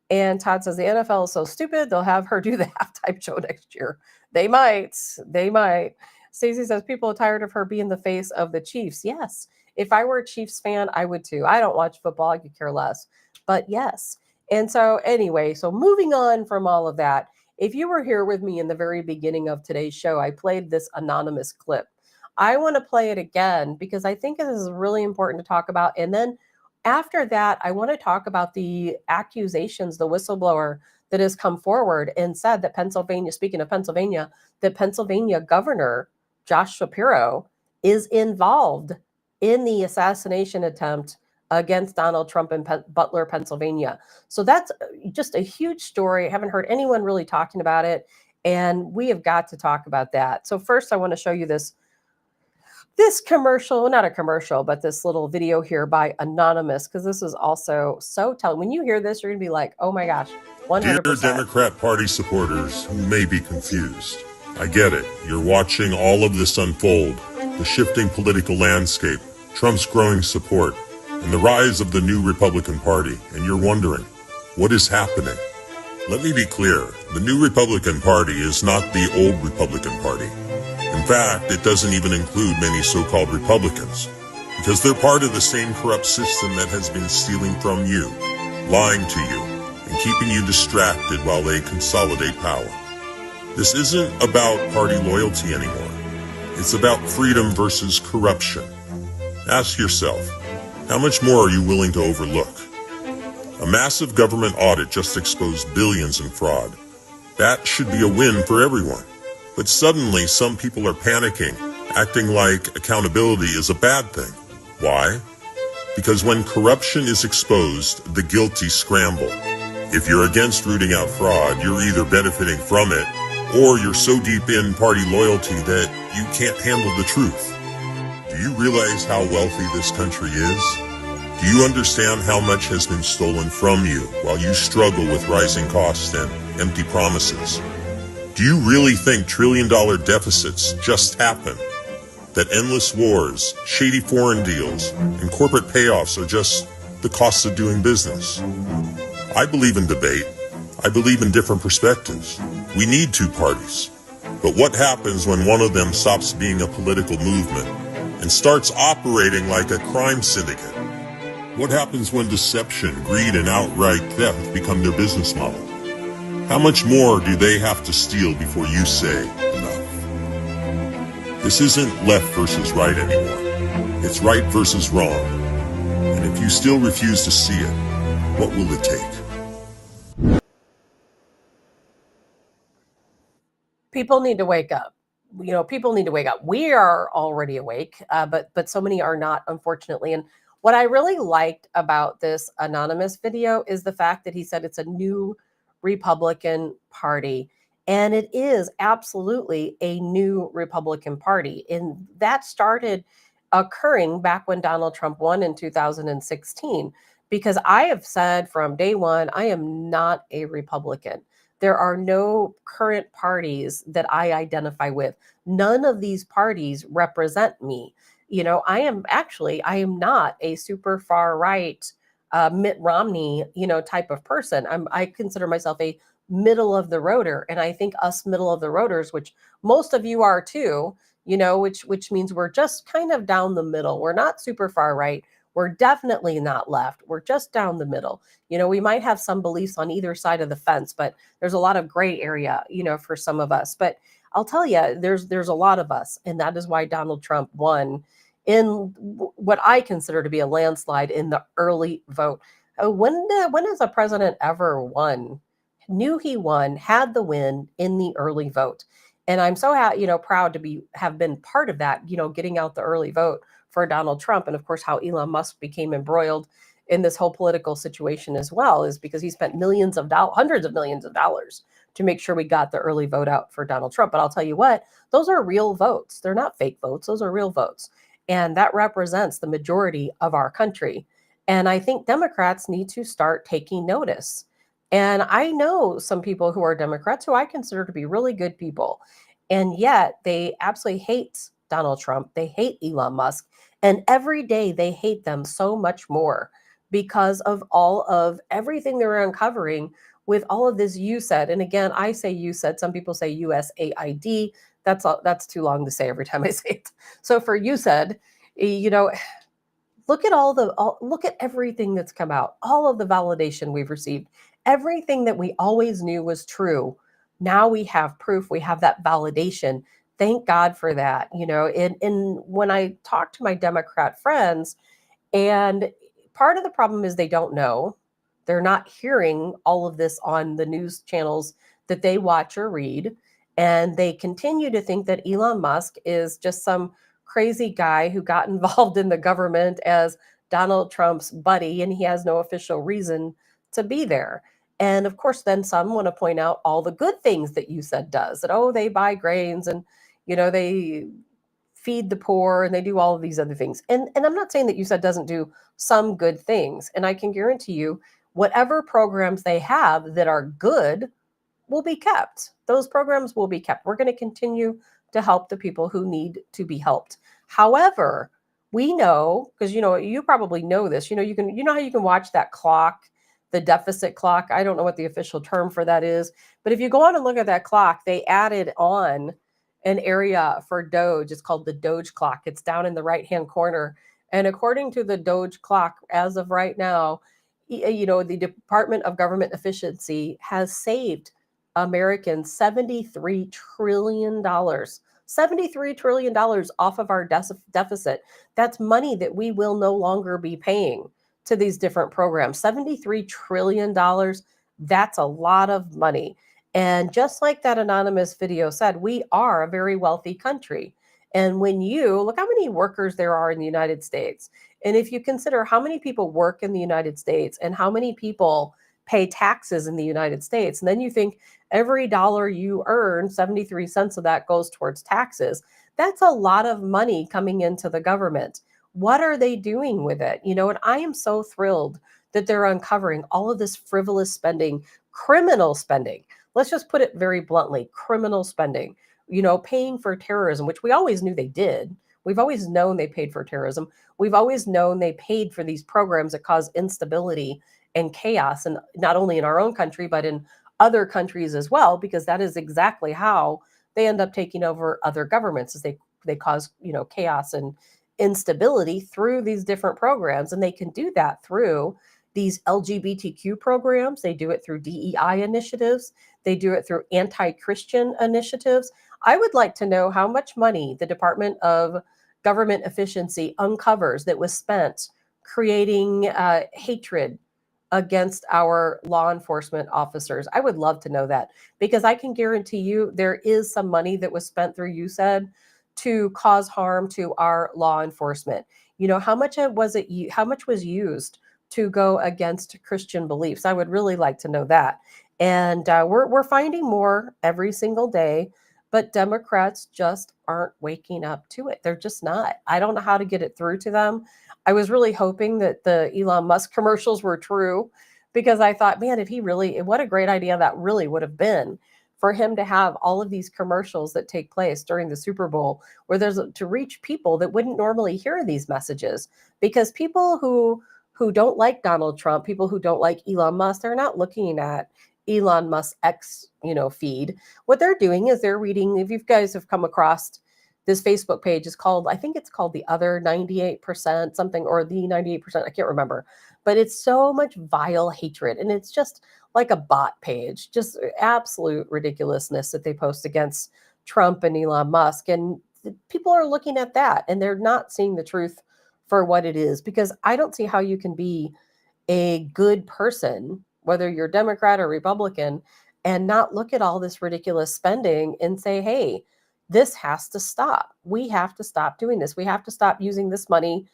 Speaker 2: And Todd says the NFL is so stupid, they'll have her do the halftime show next year. They might. They might. Stacey says people are tired of her being the face of the Chiefs. Yes. If I were a Chiefs fan, I would too. I don't watch football. I could care less. But yes. And so anyway, so moving on from all of that, if you were here with me in the very beginning of today's show, I played this anonymous clip. I want to play it again because I think it is really important to talk about. And then after that, I want to talk about the accusations, the whistleblower that has come forward and said that Pennsylvania, speaking of Pennsylvania, that Pennsylvania Governor Josh Shapiro is involved in the assassination attempt against Donald Trump in Butler, Pennsylvania. So that's just a huge story. I haven't heard anyone really talking about it, and we have got to talk about that. So first, I want to show you this commercial, not a commercial, but this little video here by Anonymous, because this is also so telling. When you hear this, you're going to be like, oh my gosh, 100%.
Speaker 1: Dear Democrat Party supporters who may be confused, I get it. You're watching all of this unfold, the shifting political landscape, Trump's growing support, and the rise of the new Republican Party, and you're wondering, what is happening? Let me be clear, the new Republican Party is not the old Republican Party. In fact, it doesn't even include many so-called Republicans, because they're part of the same corrupt system that has been stealing from you, lying to you, and keeping you distracted while they consolidate power. This isn't about party loyalty anymore. It's about freedom versus corruption. Ask yourself, how much more are you willing to overlook? A massive government audit just exposed billions in fraud. That should be a win for everyone. But suddenly, some people are panicking, acting like accountability is a bad thing. Why? Because when corruption is exposed, the guilty scramble. If you're against rooting out fraud, you're either benefiting from it, or you're so deep in party loyalty that you can't handle the truth. Do you realize how wealthy this country is? Do you understand how much has been stolen from you while you struggle with rising costs and empty promises? Do you really think trillion-dollar deficits just happen? That endless wars, shady foreign deals, and corporate payoffs are just the costs of doing business? I believe in debate. I believe in different perspectives. We need two parties. But what happens when one of them stops being a political movement and starts operating like a crime syndicate? What happens when deception, greed, and outright theft become their business model? How much more do they have to steal before you say enough? This isn't left versus right anymore. It's right versus wrong. And if you still refuse to see it, what will it take?
Speaker 2: People need to wake up. You know, people need to wake up. We are already awake, but so many are not, unfortunately. And What I really liked about this anonymous video is the fact that he said it's a new Republican Party. And it is absolutely a new Republican Party. And that started occurring back when Donald Trump won in 2016. Because I have said from day one, I am not a Republican. There are no current parties that I identify with. None of these parties represent me. I am not a super far right Mitt Romney, type of person. I consider myself a middle of the roader. And I think us middle of the roaders, which most of you are too, which means we're just kind of down the middle. We're not super far right. We're definitely not left. We're just down the middle. We might have some beliefs on either side of the fence, but there's a lot of gray area, for some of us. But I'll tell you, there's a lot of us, and that is why Donald Trump won in what I consider to be a landslide in the early vote. When has a president ever won? Knew he won, had the win in the early vote, and I'm so proud to have been part of that. Getting out the early vote for Donald Trump, and of course how Elon Musk became embroiled in this whole political situation as well is because he spent hundreds of millions of dollars to make sure we got the early vote out for Donald Trump. But I'll tell you what, those are real votes. They're not fake votes. Those are real votes. And that represents the majority of our country. And I think Democrats need to start taking notice. And I know some people who are Democrats who I consider to be really good people. And yet they absolutely hate Donald Trump. They hate Elon Musk. And every day they hate them so much more because of all of everything they're uncovering with all of this you said. And again, I say you said, some people say USAID. That's too long to say every time I say it. So for you said, look at everything that's come out, all of the validation we've received, everything that we always knew was true. Now we have proof, we have that validation. Thank God for that. And when I talk to my Democrat friends, and part of the problem is they don't know, they're not hearing all of this on the news channels that they watch or read. And they continue to think that Elon Musk is just some crazy guy who got involved in the government as Donald Trump's buddy, and he has no official reason to be there. And of course, then some want to point out all the good things that you said does, that, they buy grains and, they feed the poor and they do all of these other things. And I'm not saying that you said doesn't do some good things. And I can guarantee you, whatever programs they have that are good will be kept. Those programs will be kept. We're going to continue to help the people who need to be helped. However, we know, because you probably know this, how you can watch that clock, the deficit clock. I don't know what the official term for that is, but if you go on and look at that clock, they added on an area for Doge. It's called the Doge clock. It's down in the right-hand corner. And according to the Doge clock, as of right now, the Department of Government Efficiency has saved Americans $73 trillion. $73 trillion off of our deficit. That's money that we will no longer be paying to these different programs. $73 trillion, that's a lot of money. And just like that anonymous video said, we are a very wealthy country. And when you look how many workers there are in the United States, and if you consider how many people work in the United States and how many people pay taxes in the United States, and then you think every dollar you earn, 73 cents of that goes towards taxes, that's a lot of money coming into the government. What are they doing with it? And I am so thrilled that they're uncovering all of this frivolous spending, criminal spending. Let's just put it very bluntly, criminal spending, paying for terrorism, which we always knew they did. We've always known they paid for terrorism. We've always known they paid for these programs that cause instability and chaos, and not only in our own country, but in other countries as well, because that is exactly how they end up taking over other governments, is they cause, chaos and instability through these different programs. And they can do that through these LGBTQ programs. They do it through DEI initiatives. They do it through anti-Christian initiatives. I would like to know how much money the Department of Government Efficiency uncovers that was spent creating hatred against our law enforcement officers. I would love to know that, because I can guarantee you there is some money that was spent through USAID to cause harm to our law enforcement? You know, how much how much was used to go against Christian beliefs? I would really like to know that. And we're finding more every single day, but Democrats just aren't waking up to it. They're just not. I don't know how to get it through to them. I was really hoping that the Elon Musk commercials were true, because I thought, man, if he really, what a great idea that really would have been for him to have all of these commercials that take place during the Super Bowl, where there's to reach people that wouldn't normally hear these messages, because people who don't like Donald Trump, people who don't like Elon Musk, they're not looking at Elon Musk X, feed. What they're doing is they're reading. If you guys have come across this Facebook page, is called, I think it's called the Other 98% something, or the 98%, I can't remember, but it's so much vile hatred, and it's just like a bot page, just absolute ridiculousness that they post against Trump and Elon Musk. And people are looking at that and they're not seeing the truth for what it is, because I don't see how you can be a good person, whether you're Democrat or Republican, and not look at all this ridiculous spending and say, hey, this has to stop. We have to stop doing this. We have to stop using this money,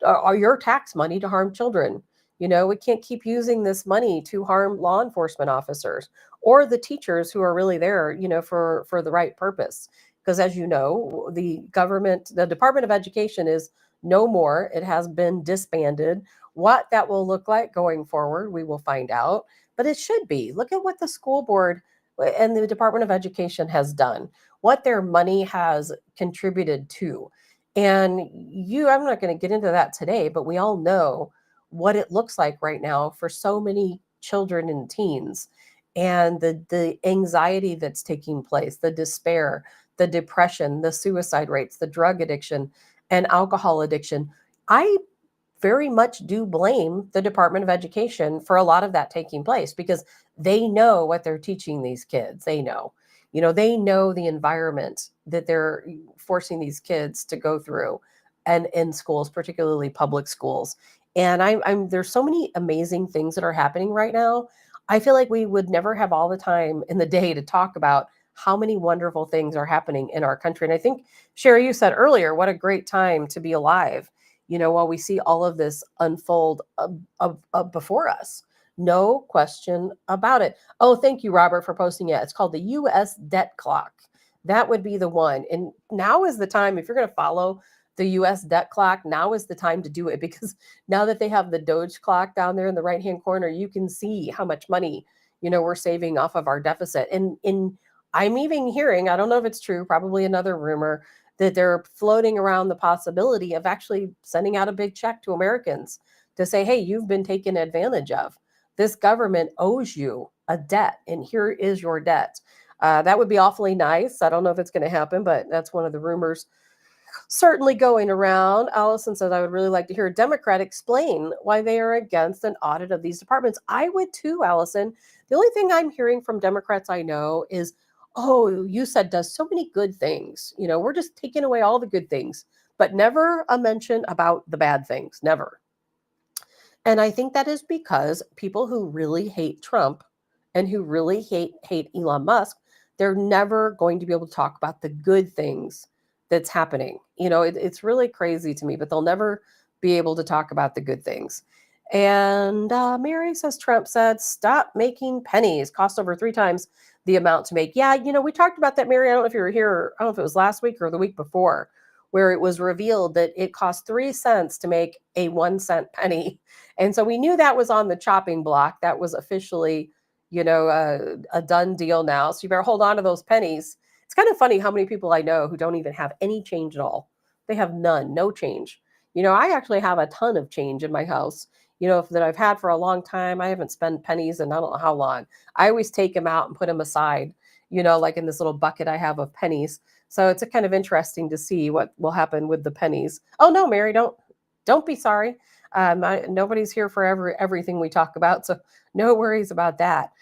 Speaker 2: or your tax money, to harm children. We can't keep using this money to harm law enforcement officers or the teachers who are really there, for the right purpose. Because as you know, the Department of Education is no more. It has been disbanded. What that will look like going forward, we will find out. But it should be. Look at what the school board and the Department of Education has done, what their money has contributed to. And I'm not going to get into that today, but we all know what it looks like right now for so many children and teens, and the anxiety that's taking place, the despair, the depression, the suicide rates, the drug addiction, and alcohol addiction. I very much do blame the Department of Education for a lot of that taking place, because they know what they're teaching these kids. They know the environment that they're forcing these kids to go through, and in schools, particularly public schools. And there's so many amazing things that are happening right now. I feel like we would never have all the time in the day to talk about how many wonderful things are happening in our country. And I think, Sherry, you said earlier, what a great time to be alive, while we see all of this unfold before us. No question about it. Oh, thank you, Robert, for posting it. It's called the U.S. debt clock. That would be the one. And now is the time, if you're going to follow the U.S. debt clock, now is the time to do it, because now that they have the Doge clock down there in the right-hand corner, you can see how much money, we're saving off of our deficit. And I'm even hearing, I don't know if it's true, probably another rumor, that they're floating around the possibility of actually sending out a big check to Americans to say, hey, you've been taken advantage of. This government owes you a debt, and here is your debt. That would be awfully nice. I don't know if it's going to happen, but that's one of the rumors certainly going around. Allison says, I would really like to hear a Democrat explain why they are against an audit of these departments. I would too, Allison. The only thing I'm hearing from Democrats I know is, oh, you said does so many good things. We're just taking away all the good things, but never a mention about the bad things, never. And I think that is because people who really hate Trump and who really hate Elon Musk, they're never going to be able to talk about the good things that's happening. It's really crazy to me, but they'll never be able to talk about the good things. And Mary says, Trump said, stop making pennies, cost over 3 times the amount to make. Yeah, we talked about that, Mary. I don't know if you were here. I don't know if it was last week or the week before, where it was revealed that it cost 3 cents to make a 1 cent penny. And so we knew that was on the chopping block. That was officially, a done deal now. So you better hold on to those pennies. It's kind of funny how many people I know who don't even have any change at all. They have none, no change. I actually have a ton of change in my house, that I've had for a long time. I haven't spent pennies in I don't know how long. I always take them out and put them aside, like in this little bucket I have of pennies. So it's a kind of interesting to see what will happen with the pennies. Oh no, Mary, don't be sorry. Nobody's here for everything we talk about, so no worries about that.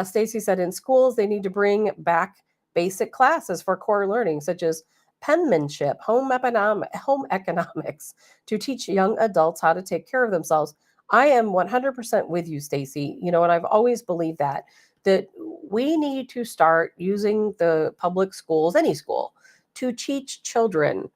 Speaker 2: Stacy said, in schools they need to bring back basic classes for core learning, such as penmanship, home economics, to teach young adults how to take care of themselves. I am 100% with you, Stacy. And I've always believed that we need to start using the public schools, any school, to teach children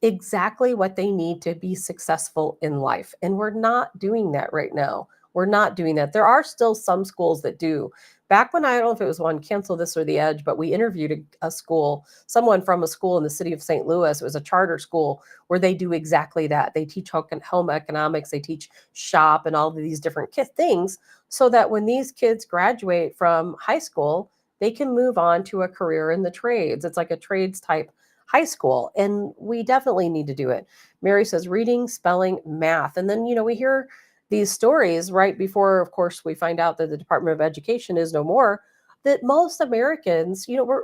Speaker 2: exactly what they need to be successful in life. And we're not doing that right now. We're not doing that. There are still some schools that do. Back when, I don't know if it was one, Cancel This or The Edge, but we interviewed a school, someone from a school in the city of St. Louis. It was a charter school where they do exactly that. They teach home economics, they teach shop and all of these different things, so that when these kids graduate from high school, they can move on to a career in the trades. It's like a trades type high school, and we definitely need to do it. Mary says reading, spelling, math. And then, we hear these stories right before, of course, we find out that the Department of Education is no more, that most Americans, we're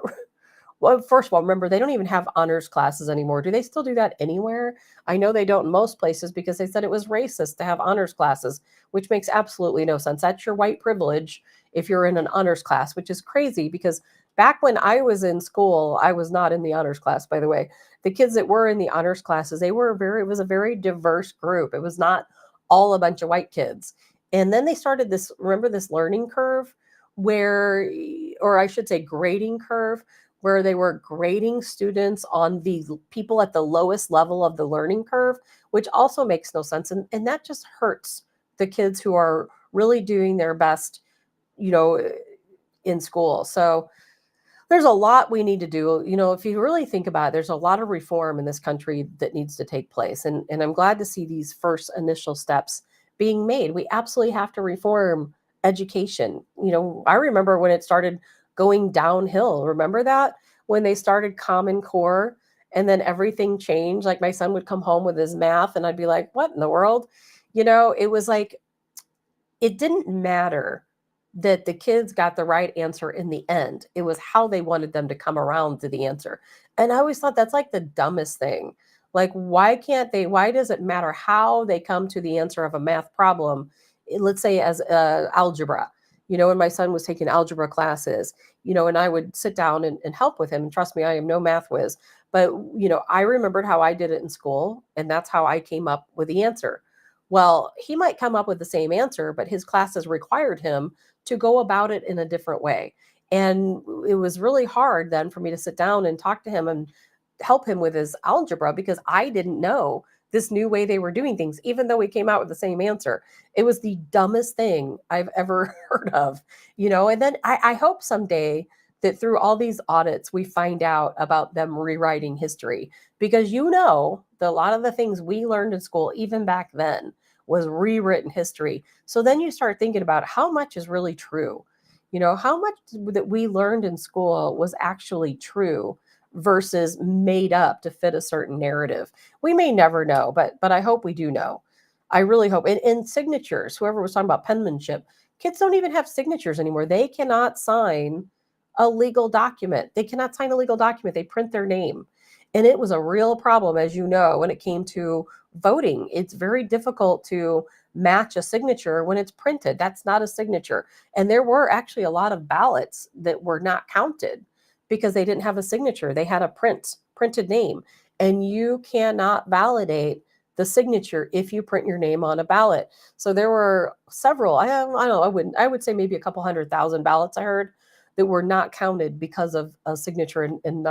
Speaker 2: well, first of all, remember, they don't even have honors classes anymore. Do they still do that anywhere? I know they don't in most places, because they said it was racist to have honors classes, which makes absolutely no sense. That's your white privilege if you're in an honors class, which is crazy, because back when I was in school, I was not in the honors class, by the way. The kids that were in the honors classes, it was a very diverse group. It was not all a bunch of white kids. And then they started this, remember this learning curve where, or I should say grading curve, where they were grading students on the people at the lowest level of the learning curve, which also makes no sense. And that just hurts the kids who are really doing their best, in school. So there's a lot we need to do. If you really think about it, there's a lot of reform in this country that needs to take place. And I'm glad to see these first initial steps being made. We absolutely have to reform education. I remember when it started going downhill. Remember that? When they started Common Core and then everything changed. Like my son would come home with his math and I'd be like, what in the world? It was like, it didn't matter that the kids got the right answer in the end. It was how they wanted them to come around to the answer. And I always thought that's like the dumbest thing. Like, why does it matter how they come to the answer of a math problem? Let's say as algebra, when my son was taking algebra classes, and I would sit down and help with him. And trust me, I am no math whiz, but, I remembered how I did it in school, and that's how I came up with the answer. Well, he might come up with the same answer, but his classes required him to go about it in a different way. And it was really hard then for me to sit down and talk to him and help him with his algebra, because I didn't know this new way they were doing things, even though we came out with the same answer. It was the dumbest thing I've ever heard of, and then I hope someday that through all these audits, we find out about them rewriting history, because a lot of the things we learned in school, even back then, was rewritten history. So then you start thinking about how much is really true, how much that we learned in school was actually true versus made up to fit a certain narrative. We may never know, but I hope we do know. I really hope. And signatures, whoever was talking about penmanship, kids don't even have signatures anymore. They cannot sign a legal document. They cannot sign a legal document. They print their name. And it was a real problem, as you know, when it came to voting. It's very difficult to match a signature when it's printed. That's not a signature. And there were actually a lot of ballots that were not counted because they didn't have a signature. They had a printed name. And you cannot validate the signature if you print your name on a ballot. So there were several, I don't know, I would say maybe a couple 100,000 ballots I heard that were not counted because of a signature and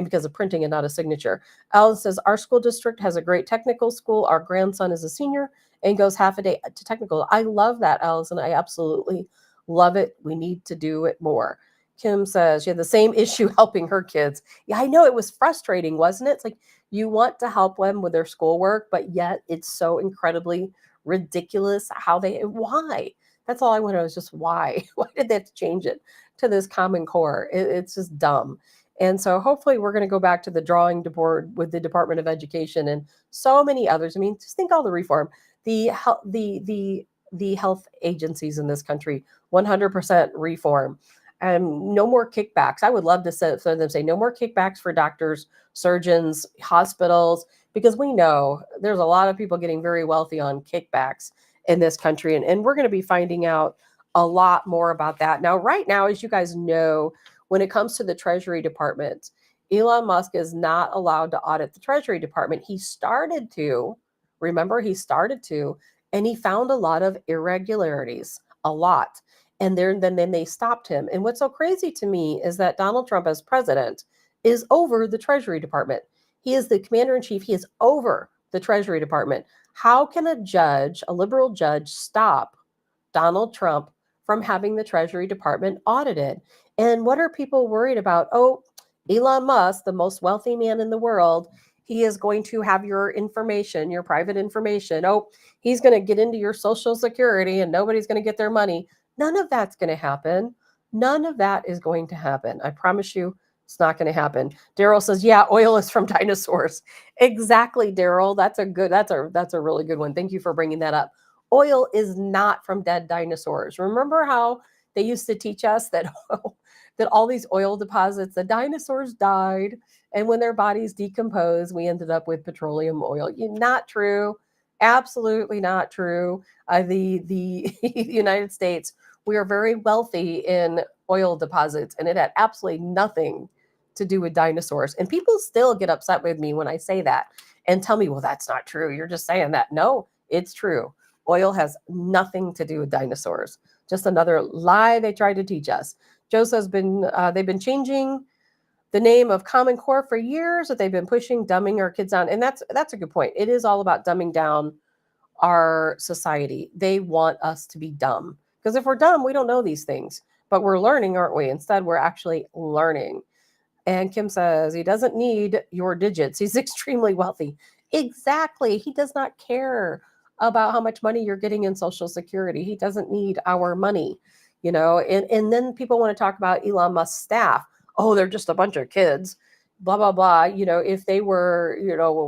Speaker 2: because of printing and not a signature. Alan says, our school district has a great technical school. Our grandson is a senior and goes half a day to technical. I love that, Allison. I absolutely love it. We need to do it more. Kim says she had the same issue helping her kids. Yeah, I know, it was frustrating, wasn't it? It's like you want to help them with their schoolwork, but yet it's so incredibly ridiculous why? That's all I want to know is just why? Why did they have to change it to this Common Core? It's just dumb. And so hopefully we're going to go back to the drawing board with the Department of Education and so many others. I mean, just think all the reform, the health agencies in this country, 100% reform. No more kickbacks. I would love to say no more kickbacks for doctors, surgeons, hospitals, because we know there's a lot of people getting very wealthy on kickbacks in this country. And we're going to be finding out a lot more about that. Now, right now, as you guys know, when it comes to the Treasury Department, Elon Musk is not allowed to audit the Treasury Department. He started to, and he found a lot of irregularities, a lot. And then they stopped him. And what's so crazy to me is that Donald Trump as president is over the Treasury Department. He is the commander-in-chief. He is over the Treasury Department. How can a judge, a liberal judge, stop Donald Trump from having the Treasury Department audited? And what are people worried about? Oh, Elon Musk, the most wealthy man in the world, he is going to have your information, your private information. Oh, he's going to get into your Social Security and nobody's going to get their money. None of that's going to happen. None of that is going to happen. I promise you, it's not going to happen. Daryl says, "Yeah, oil is from dinosaurs." Exactly, Daryl. That's a really good one. Thank you for bringing that up. Oil is not from dead dinosaurs. Remember how they used to teach us that that all these oil deposits, the dinosaurs died, and when their bodies decomposed, we ended up with petroleum oil. Not true. Absolutely not true. The United States, we are very wealthy in oil deposits, and it had absolutely nothing to do with dinosaurs. And people still get upset with me when I say that and tell me, well, that's not true. You're just saying that. No, it's true. Oil has nothing to do with dinosaurs. Just another lie they tried to teach us. Joe says they've been changing the name of Common Core for years, that they've been pushing dumbing our kids down. And that's a good point. It is all about dumbing down our society. They want us to be dumb. Because if we're dumb, we don't know these things. But we're learning, aren't we? Instead, we're actually learning. And Kim says, he doesn't need your digits. He's extremely wealthy. Exactly. He does not care about how much money you're getting in Social Security. He doesn't need our money, and then people want to talk about Elon Musk's staff. Oh, they're just a bunch of kids, blah, blah, blah. If they were,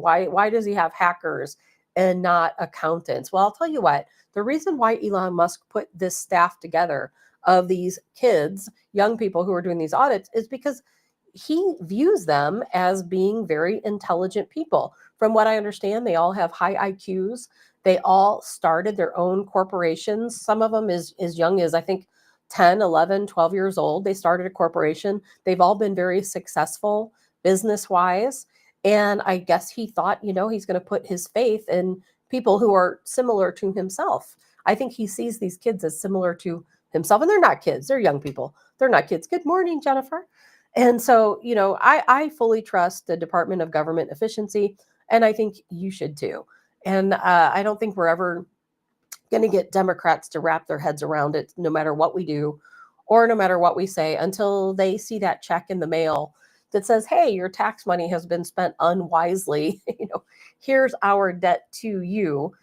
Speaker 2: why does he have hackers and not accountants? Well, I'll tell you what, the reason why Elon Musk put this staff together of these kids, young people who are doing these audits, is because he views them as being very intelligent people. From what I understand, they all have high IQs. They all started their own corporations. Some of them as young as, I think, 10, 11, 12 years old. They started a corporation. They've all been very successful business-wise. And I guess he thought, he's going to put his faith in people who are similar to himself. I think he sees these kids as similar to himself. And they're not kids. They're young people. They're not kids. Good morning, Jennifer. And so, I fully trust the Department of Government Efficiency, and I think you should too. And I don't think we're ever going to get Democrats to wrap their heads around it, no matter what we do or no matter what we say, until they see that check in the mail that says, hey, your tax money has been spent unwisely. Here's our debt to you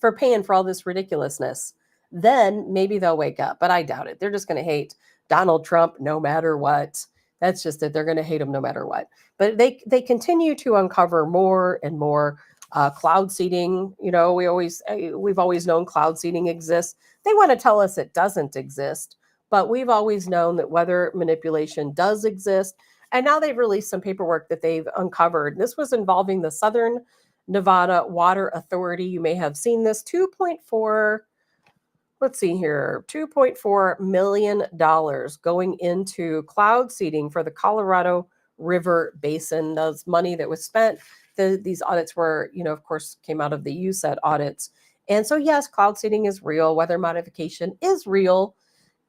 Speaker 2: for paying for all this ridiculousness. Then maybe they'll wake up, but I doubt it. They're just going to hate Donald Trump no matter what. That's just it. They're going to hate him no matter what. But they continue to uncover more and more cloud seeding. We've always known cloud seeding exists. They want to tell us it doesn't exist, but we've always known that weather manipulation does exist. And now they've released some paperwork that they've uncovered. This was involving the Southern Nevada Water Authority. You may have seen this. $2.4 million going into cloud seeding for the Colorado River Basin. That's money that was spent. These audits were, of course, came out of the USED audits. And so, yes, cloud seeding is real. Weather modification is real.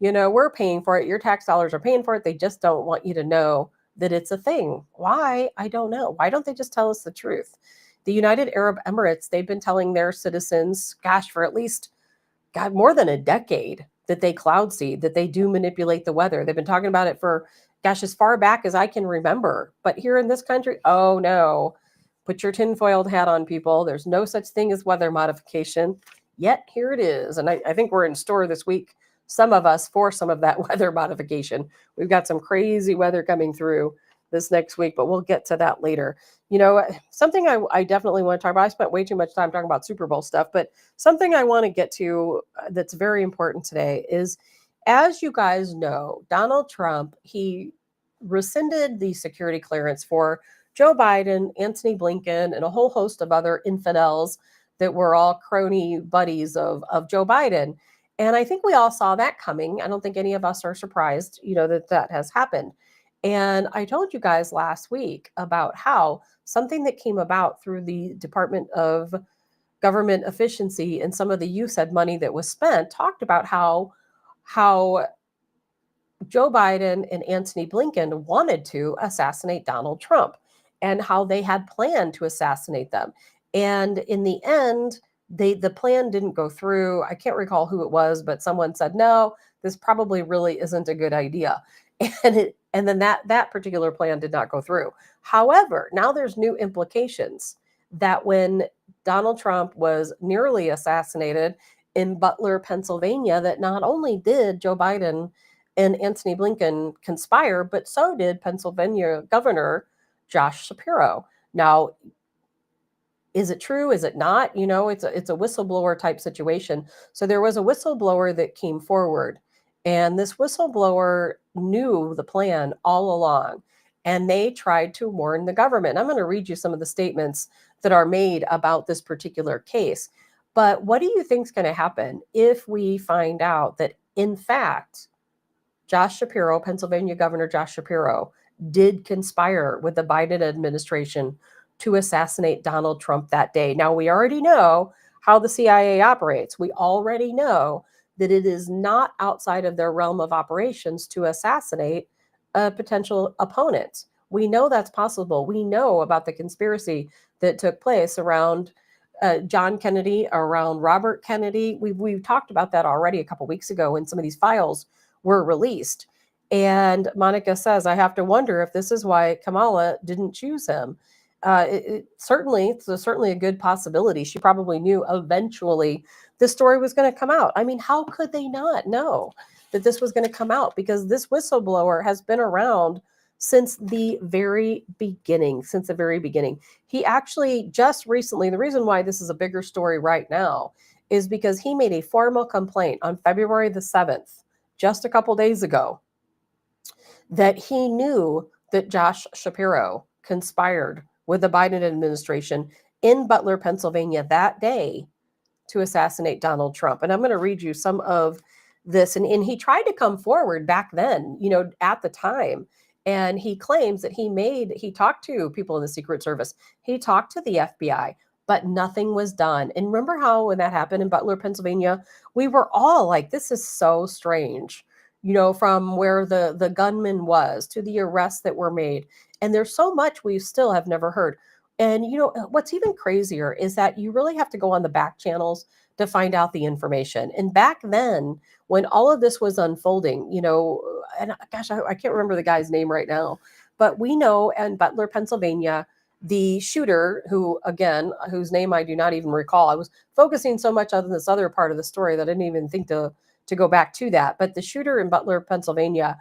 Speaker 2: We're paying for it. Your tax dollars are paying for it. They just don't want you to know that it's a thing. Why? I don't know. Why don't they just tell us the truth? The United Arab Emirates, they've been telling their citizens, for at least more than a decade, that they cloud seed, that they do manipulate the weather. They've been talking about it for, as far back as I can remember. But here in this country, oh no, put your tinfoiled hat on, people. There's no such thing as weather modification. Yet here it is. And I think we're in store this week, some of us, for some of that weather modification. We've got some crazy weather coming through this next week, but we'll get to that later. Something I definitely want to talk about. I spent way too much time talking about Super Bowl stuff, but something I want to get to that's very important today is, as you guys know, Donald Trump, he rescinded the security clearance for Joe Biden, Antony Blinken, and a whole host of other infidels that were all crony buddies of Joe Biden. And I think we all saw that coming. I don't think any of us are surprised, that has happened. And I told you guys last week about how something that came about through the Department of Government Efficiency and some of the USED money that was spent talked about how Joe Biden and Antony Blinken wanted to assassinate Donald Trump and how they had planned to assassinate them. And in the end, the plan didn't go through. I can't recall who it was, but someone said, no, this probably really isn't a good idea. And then that particular plan did not go through. However, now there's new implications that when Donald Trump was nearly assassinated in Butler, Pennsylvania, that not only did Joe Biden and Antony Blinken conspire, but so did Pennsylvania Governor Josh Shapiro. Now, is it true? Is it not? It's a whistleblower type situation. So there was a whistleblower that came forward, and this whistleblower knew the plan all along, and they tried to warn the government. I'm going to read you some of the statements that are made about this particular case. But what do you think is going to happen if we find out that, in fact, Josh Shapiro, Pennsylvania Governor Josh Shapiro, did conspire with the Biden administration to assassinate Donald Trump that day? Now, we already know how the CIA operates. We already know that it is not outside of their realm of operations to assassinate a potential opponent. We know that's possible. We know about the conspiracy that took place around John Kennedy, around Robert Kennedy. We've talked about that already a couple weeks ago when some of these files were released. And Monica says, I have to wonder if this is why Kamala didn't choose him. It's certainly a good possibility. She probably knew eventually this story was going to come out. I mean, how could they not know that this was going to come out? Because this whistleblower has been around since the very beginning. He actually just recently, the reason why this is a bigger story right now is because he made a formal complaint on February the 7th, just a couple days ago, that he knew that Josh Shapiro conspired with the Biden administration in Butler, Pennsylvania that day to assassinate Donald Trump. And I'm going to read you some of this. And he tried to come forward back then, at the time. And he claims that he talked to people in the Secret Service. He talked to the FBI, but nothing was done. And remember how when that happened in Butler, Pennsylvania, we were all like, this is so strange, from where the gunman was to the arrests that were made. And there's so much we still have never heard. And, what's even crazier is that you really have to go on the back channels to find out the information. And back then, when all of this was unfolding, and gosh, I can't remember the guy's name right now, but we know in Butler, Pennsylvania, the shooter whose name I do not even recall. I was focusing so much on this other part of the story that I didn't even think to go back to that. But the shooter in Butler, Pennsylvania,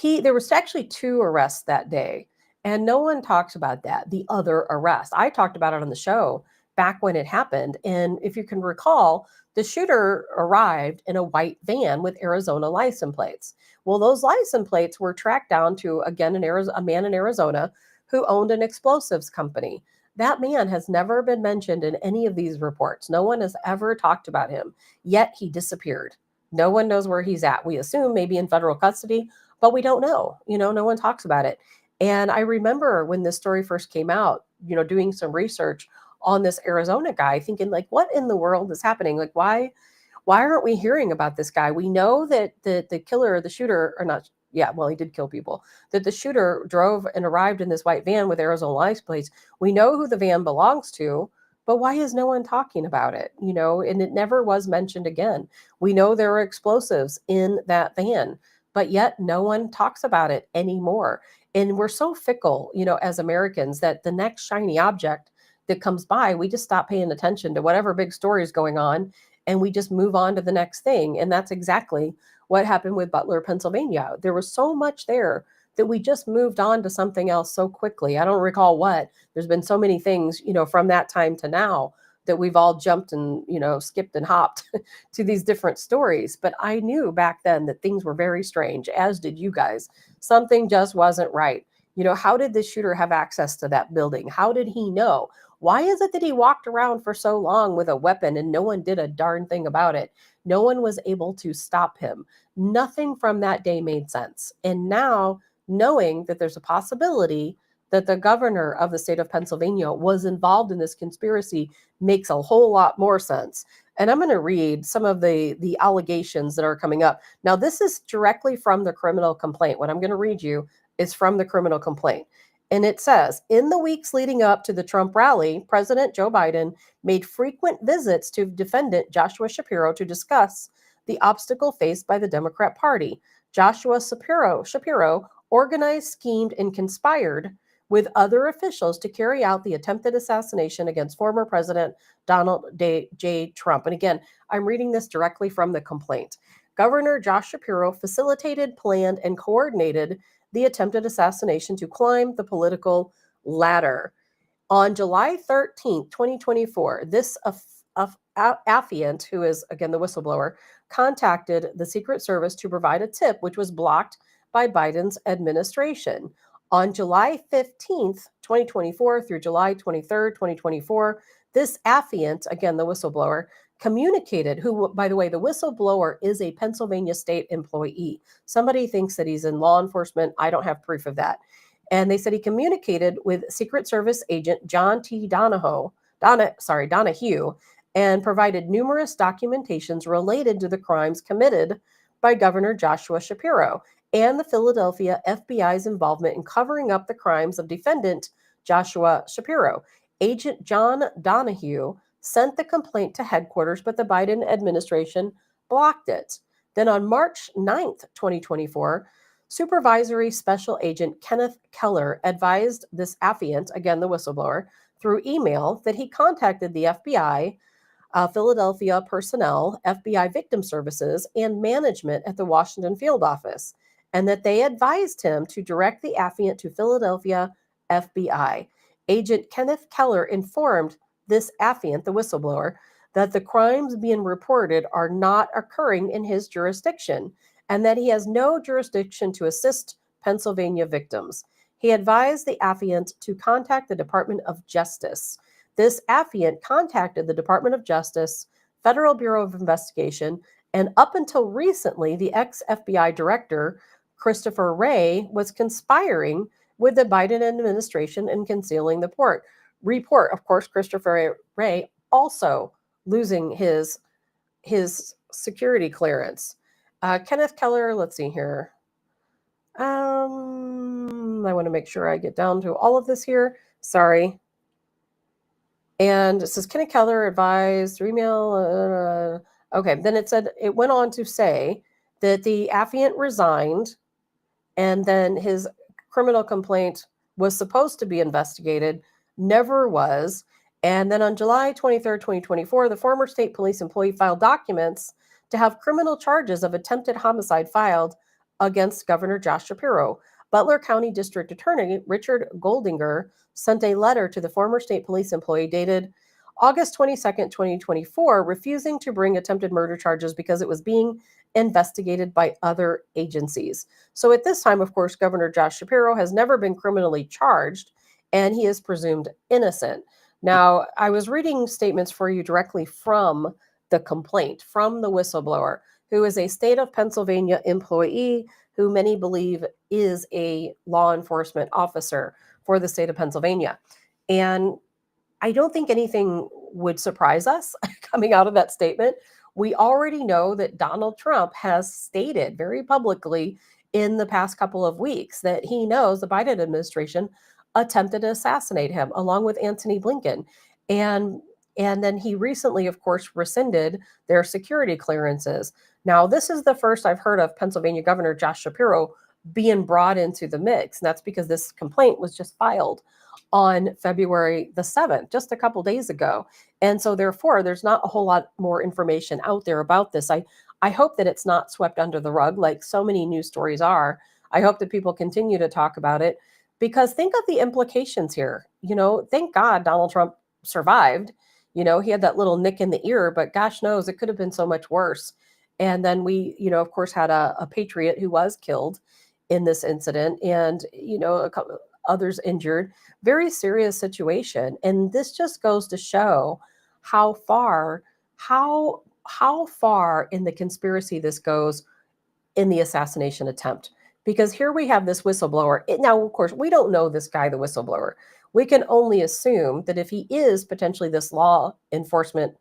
Speaker 2: there was actually 2 arrests that day. And no one talks about that, the other arrest. I talked about it on the show back when it happened. And if you can recall, the shooter arrived in a white van with Arizona license plates. Well, those license plates were tracked down to, again, a man in Arizona who owned an explosives company. That man has never been mentioned in any of these reports. No one has ever talked about him, yet he disappeared. No one knows where he's at. We assume maybe in federal custody, but we don't know. No one talks about it. And I remember when this story first came out, doing some research on this Arizona guy, thinking like, what in the world is happening? Like, why aren't we hearing about this guy? We know that the killer, the shooter, or not, yeah, well, he did kill people, that the shooter drove and arrived in this white van with Arizona license plates. We know who the van belongs to, but why is no one talking about it? And it never was mentioned again. We know there are explosives in that van, but yet no one talks about it anymore. And we're so fickle, as Americans, that the next shiny object that comes by, we just stop paying attention to whatever big story is going on, and we just move on to the next thing. And that's exactly what happened with Butler, Pennsylvania. There was so much there that we just moved on to something else so quickly. I don't recall what. There's been so many things, from that time to now that we've all jumped and, skipped and hopped to these different stories. But I knew back then that things were very strange, as did you guys. Something just wasn't right. How did this shooter have access to that building? How did he know? Why is it that he walked around for so long with a weapon and no one did a darn thing about it? No one was able to stop him. Nothing from that day made sense. And now, knowing that there's a possibility that the governor of the state of Pennsylvania was involved in this conspiracy makes a whole lot more sense. And I'm going to read some of the allegations that are coming up. Now, this is directly from the criminal complaint. What I'm going to read you is from the criminal complaint. And it says, in the weeks leading up to the Trump rally, President Joe Biden made frequent visits to defendant Joshua Shapiro to discuss the obstacle faced by the Democrat Party. Joshua Shapiro organized, schemed, and conspired with other officials to carry out the attempted assassination against former President Donald J. Trump. And again, I'm reading this directly from the complaint. Governor Josh Shapiro facilitated, planned, and coordinated the attempted assassination to climb the political ladder. On July 13th, 2024, this affiant, who is, again, the whistleblower, contacted the Secret Service to provide a tip, which was blocked by Biden's administration. On July 15th, 2024 through July 23rd, 2024, this affiant, again, the whistleblower, communicated, who, by the way, the whistleblower is a Pennsylvania state employee. Somebody thinks that he's in law enforcement. I don't have proof of that. And they said he communicated with Secret Service agent John T. Donahue, and provided numerous documentations related to the crimes committed by Governor Joshua Shapiro and the Philadelphia FBI's involvement in covering up the crimes of defendant Joshua Shapiro. Agent John Donahue sent the complaint to headquarters, but the Biden administration blocked it. Then on March 9th, 2024, Supervisory Special Agent Kenneth Keller advised this affiant, again the whistleblower, through email that he contacted the FBI, Philadelphia personnel, FBI victim services, and management at the Washington field office, and that they advised him to direct the affiant to Philadelphia FBI. Agent Kenneth Keller informed this affiant, the whistleblower, that the crimes being reported are not occurring in his jurisdiction and that he has no jurisdiction to assist Pennsylvania victims. He advised the affiant to contact the Department of Justice. This affiant contacted the Department of Justice, Federal Bureau of Investigation, and up until recently, the ex-FBI director, Christopher Wray, was conspiring with the Biden administration in concealing the report. Of course, Christopher Wray also losing his security clearance. Kenneth Keller, let's see here. I want to make sure I get down to all of this here. Sorry. And it says Kenneth Keller advised through email. Okay, then it went on to say that the affiant resigned, and then his criminal complaint was supposed to be investigated, never was. And then on July 23rd, 2024, the former state police employee filed documents to have criminal charges of attempted homicide filed against Governor Josh Shapiro. Butler County District Attorney Richard Goldinger sent a letter to the former state police employee dated August 22nd, 2024, refusing to bring attempted murder charges because it was being investigated by other agencies. So at this time, of course, Governor Josh Shapiro has never been criminally charged, and he is presumed innocent. Now, I was reading statements for you directly from the complaint, from the whistleblower, who is a state of Pennsylvania employee who many believe is a law enforcement officer for the state of Pennsylvania. And I don't think anything would surprise us coming out of that statement. We already know that Donald Trump has stated very publicly in the past couple of weeks that he knows the Biden administration attempted to assassinate him, along with Antony Blinken. And then he recently, of course, rescinded their security clearances. Now, this is the first I've heard of Pennsylvania Governor Josh Shapiro being brought into the mix. And that's because this complaint was just filed on February the 7th, just a couple days ago. And so therefore, there's not a whole lot more information out there about this. I hope that it's not swept under the rug like so many news stories are. I hope that people continue to talk about it, because think of the implications here. Thank God Donald Trump survived. He had that little nick in the ear, but gosh knows it could have been so much worse. And then we, of course, had a patriot who was killed in this incident, and, a couple others injured. Very serious situation. And this just goes to show how far in the conspiracy this goes in the assassination attempt. Because here we have this whistleblower. Now, of course, we don't know this guy, the whistleblower. We can only assume that if he is potentially this law enforcement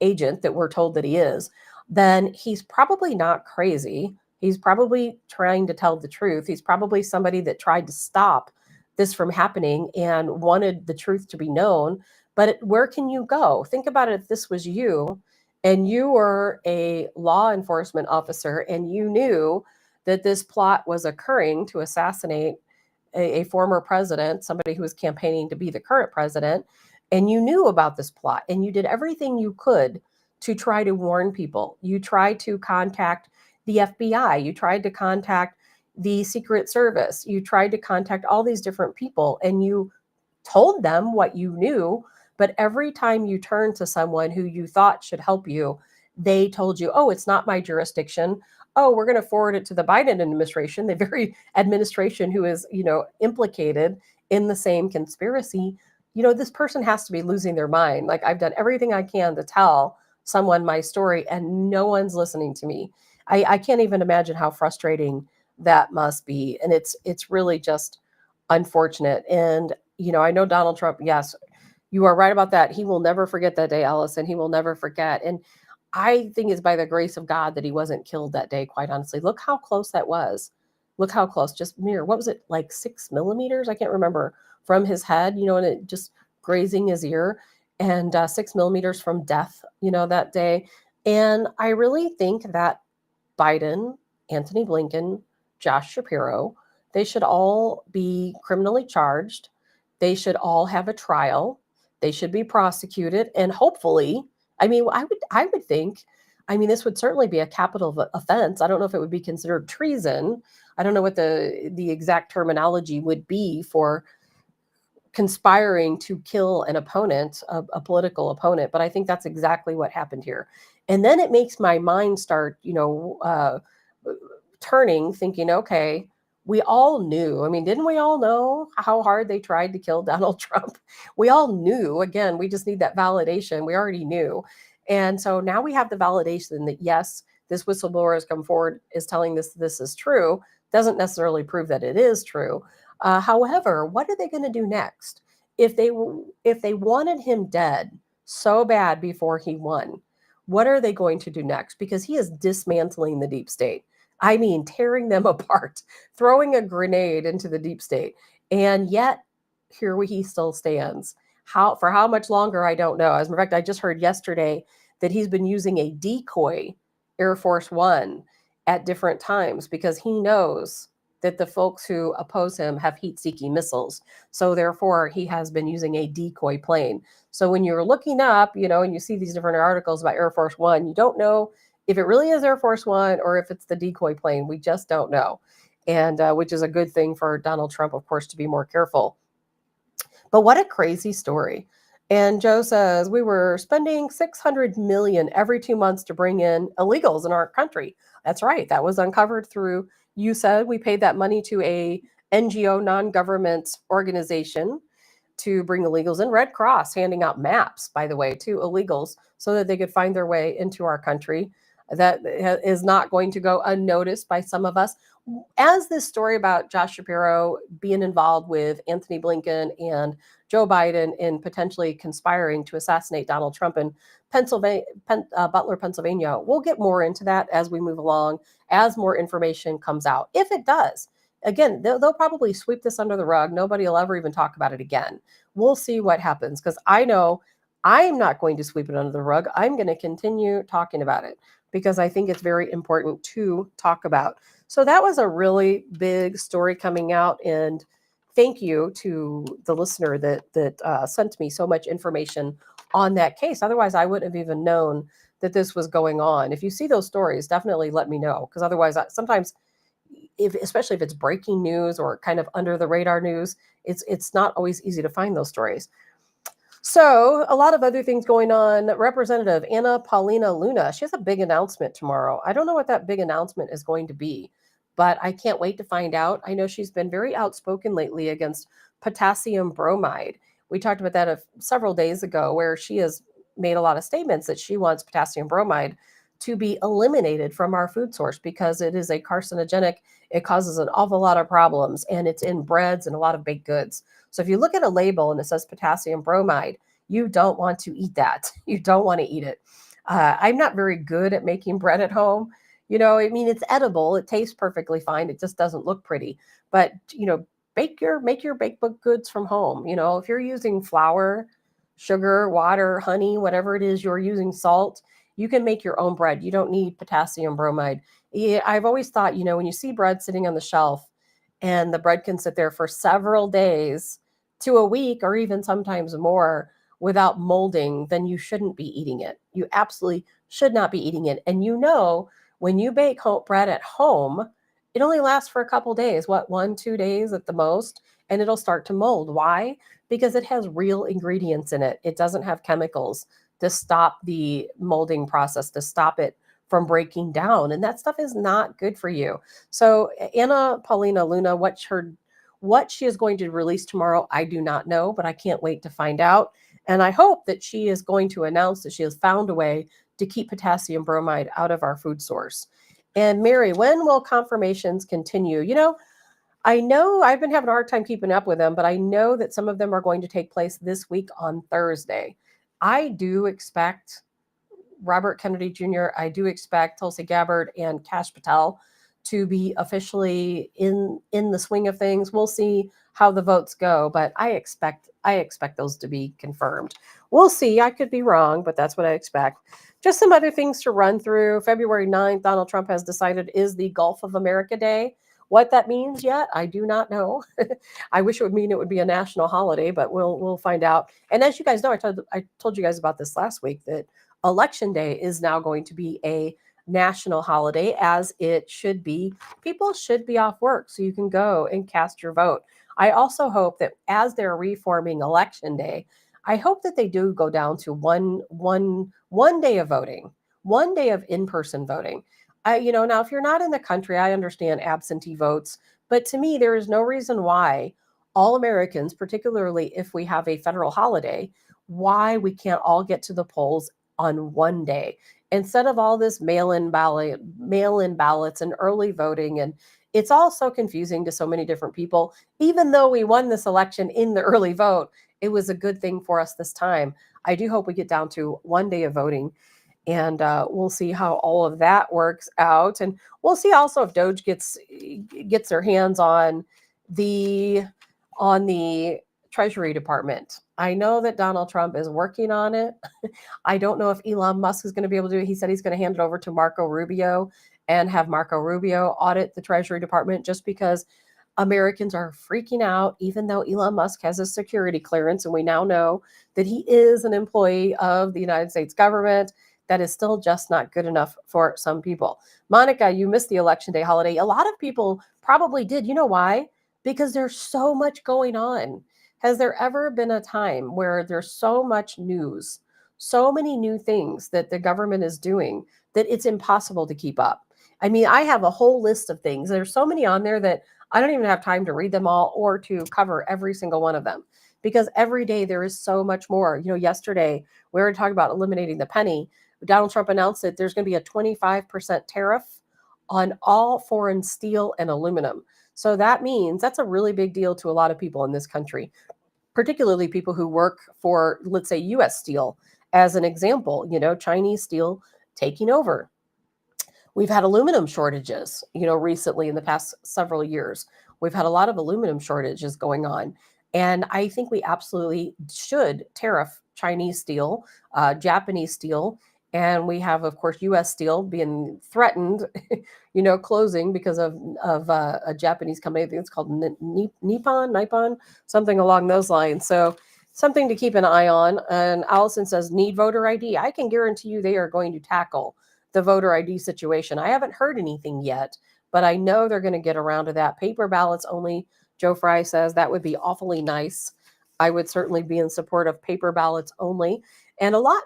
Speaker 2: agent that we're told that he is, then he's probably not crazy. He's probably trying to tell the truth. He's probably somebody that tried to stop this from happening and wanted the truth to be known. But where can you go? Think about it. If this was you and you were a law enforcement officer and you knew that this plot was occurring to assassinate a former president, somebody who was campaigning to be the current president, and you knew about this plot and you did everything you could to try to warn people. You tried to contact the FBI, you tried to contact the Secret Service, you tried to contact all these different people, and you told them what you knew. But every time you turned to someone who you thought should help you, they told you, oh, it's not my jurisdiction. Oh, we're going to forward it to the Biden administration, the very administration who is, implicated in the same conspiracy. This person has to be losing their mind. Like, I've done everything I can to tell someone my story and no one's listening to me. I can't even imagine how frustrating that must be. And it's really just unfortunate. And, I know Donald Trump, yes, you are right about that. He will never forget that day, Allison. He will never forget. And I think it's by the grace of God that he wasn't killed that day, quite honestly. Look how close that was. Look how close. Just mere, what was it, like 6 millimeters? I can't remember, from his head, and it just grazing his ear, and 6 millimeters from death, that day. And I really think that Biden, Antony Blinken, Josh Shapiro, they should all be criminally charged. They should all have a trial. They should be prosecuted. And hopefully, I would think, this would certainly be a capital offense. I don't know if it would be considered treason. I don't know what the exact terminology would be for conspiring to kill an opponent, a political opponent. But I think that's exactly what happened here. And then it makes my mind start, turning, thinking, okay, we all knew. Didn't we all know how hard they tried to kill Donald Trump? We all knew. Again, we just need that validation. We already knew. And so now we have the validation that, yes, this whistleblower has come forward, is telling this is true. Doesn't necessarily prove that it is true. However, what are they going to do next? If they wanted him dead so bad before he won, what are they going to do next? Because he is dismantling the deep state. Tearing them apart, throwing a grenade into the deep state. And yet, here he still stands. For how much longer, I don't know. As a matter of fact, I just heard yesterday that he's been using a decoy Air Force One at different times because he knows that the folks who oppose him have heat-seeking missiles. So therefore, he has been using a decoy plane. So when you're looking up, and you see these different articles about Air Force One, you don't know if it really is Air Force One or if it's the decoy plane. We just don't know. And which is a good thing for Donald Trump, of course, to be more careful. But what a crazy story. And Joe says, we were spending $600 million every 2 months to bring in illegals in our country. That's right. That was uncovered through, you said, we paid that money to a NGO, non-government organization, to bring illegals in. Red Cross handing out maps, by the way, to illegals so that they could find their way into our country. That is not going to go unnoticed by some of us. As this story about Josh Shapiro being involved with Antony Blinken and Joe Biden in potentially conspiring to assassinate Donald Trump in Butler, Pennsylvania, we'll get more into that as we move along, as more information comes out. If it does, again, they'll probably sweep this under the rug. Nobody will ever even talk about it again. We'll see what happens, because I know I'm not going to sweep it under the rug. I'm going to continue talking about it because I think it's very important to talk about. So that was a really big story coming out, and thank you to the listener that sent me so much information on that case. Otherwise, I wouldn't have even known that this was going on. If you see those stories, definitely let me know, because otherwise, sometimes, especially if it's breaking news or kind of under the radar news, it's not always easy to find those stories. So a lot of other things going on. Representative Anna Paulina Luna, she has a big announcement tomorrow. I don't know what that big announcement is going to be, but I can't wait to find out. I know she's been very outspoken lately against potassium bromide. We talked about that several days ago, where she has made a lot of statements that she wants potassium bromide to be eliminated from our food source because it is a carcinogenic. It causes an awful lot of problems, and it's in breads and a lot of baked goods. So if you look at a label and it says potassium bromide, you don't want to eat that. You don't want to eat it. I'm not very good at making bread at home. I mean, it's edible. It tastes perfectly fine. It just doesn't look pretty. But, make your baked goods from home. If you're using flour, sugar, water, honey, whatever it is you're using, salt, you can make your own bread. You don't need potassium bromide. Yeah, I've always thought, when you see bread sitting on the shelf and the bread can sit there for several days to a week or even sometimes more without molding, then you shouldn't be eating it. You absolutely should not be eating it. And when you bake bread at home, it only lasts for a couple days, 1, 2 days at the most, and it'll start to mold. Why? Because it has real ingredients in it. It doesn't have chemicals to stop the molding process, to stop it from breaking down. And that stuff is not good for you. So Anna Paulina Luna, what she is going to release tomorrow, I do not know, but I can't wait to find out. And I hope that she is going to announce that she has found a way to keep potassium bromide out of our food source. And Mary, when will confirmations continue? I know I've been having a hard time keeping up with them, but I know that some of them are going to take place this week on Thursday. I do expect Robert Kennedy Jr., I do expect Tulsi Gabbard and Kash Patel to be officially in the swing of things. We'll see how the votes go, but I expect those to be confirmed. We'll see. I could be wrong, but that's what I expect. Just some other things to run through. February 9th, Donald Trump has decided is the Gulf of America Day. What that means yet, I do not know. I wish it would mean it would be a national holiday, but we'll find out. And as you guys know, I told you guys about this last week, that Election Day is now going to be a national holiday, as it should be. People should be off work so you can go and cast your vote. I also hope that as they're reforming Election Day, I hope that they do go down to one day of voting, one day of in-person voting. Now if you're not in the country, I understand absentee votes, but to me, there is no reason why all Americans, particularly if we have a federal holiday, why we can't all get to the polls on one day instead of all this mail-in ballots and early voting. And it's all so confusing to so many different people. Even though we won this election in the early vote, it was a good thing for us this time. I do hope we get down to one day of voting, and we'll see how all of that works out. And we'll see also if Doge gets their hands on the Treasury Department. I know that Donald Trump is working on it. I don't know if Elon Musk is going to be able to do it. He said he's going to hand it over to Marco Rubio and have Marco Rubio audit the Treasury Department, just because Americans are freaking out, even though Elon Musk has a security clearance. And we now know that he is an employee of the United States government. That is still just not good enough for some people. Monica, you missed the Election Day holiday. A lot of people probably did. You know why? Because there's so much going on. Has there ever been a time where there's so much news, so many new things that the government is doing, that it's impossible to keep up? I mean, I have a whole list of things. There's so many on there that I don't even have time to read them all or to cover every single one of them, because every day there is so much more. Yesterday we were talking about eliminating the penny. Donald Trump announced that there's going to be a 25% tariff on all foreign steel and aluminum. So that means that's a really big deal to a lot of people in this country, particularly people who work for, let's say, U.S. Steel, as an example. Chinese steel taking over. We've had aluminum shortages, recently in the past several years. We've had a lot of aluminum shortages going on. And I think we absolutely should tariff Chinese steel, Japanese steel. And we have, of course, U.S. Steel being threatened, closing because of a Japanese company. I think it's called Nippon, something along those lines. So something to keep an eye on. And Allison says, need voter ID. I can guarantee you they are going to tackle the voter ID situation. I haven't heard anything yet, but I know they're going to get around to that. Paper ballots only, Joe Fry says, that would be awfully nice. I would certainly be in support of paper ballots only. And a lot,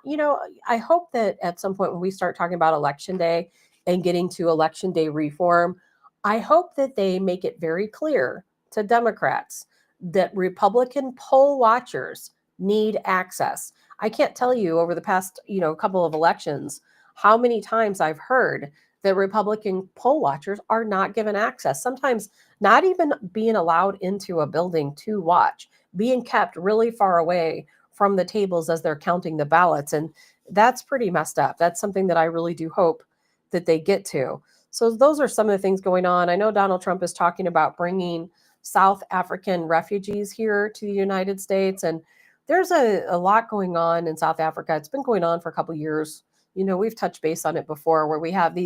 Speaker 2: I hope that at some point when we start talking about Election Day and getting to Election Day reform, I hope that they make it very clear to Democrats that Republican poll watchers need access. I can't tell you over the past, couple of elections how many times I've heard that Republican poll watchers are not given access, sometimes not even being allowed into a building to watch, being kept really far away from the tables as they're counting the ballots. And that's pretty messed up. That's something that I really do hope that they get to. So those are some of the things going on. I know Donald Trump is talking about bringing South African refugees here to the United States. And there's a lot going on in South Africa. It's been going on for a couple years. You know, we've touched base on it before, where we have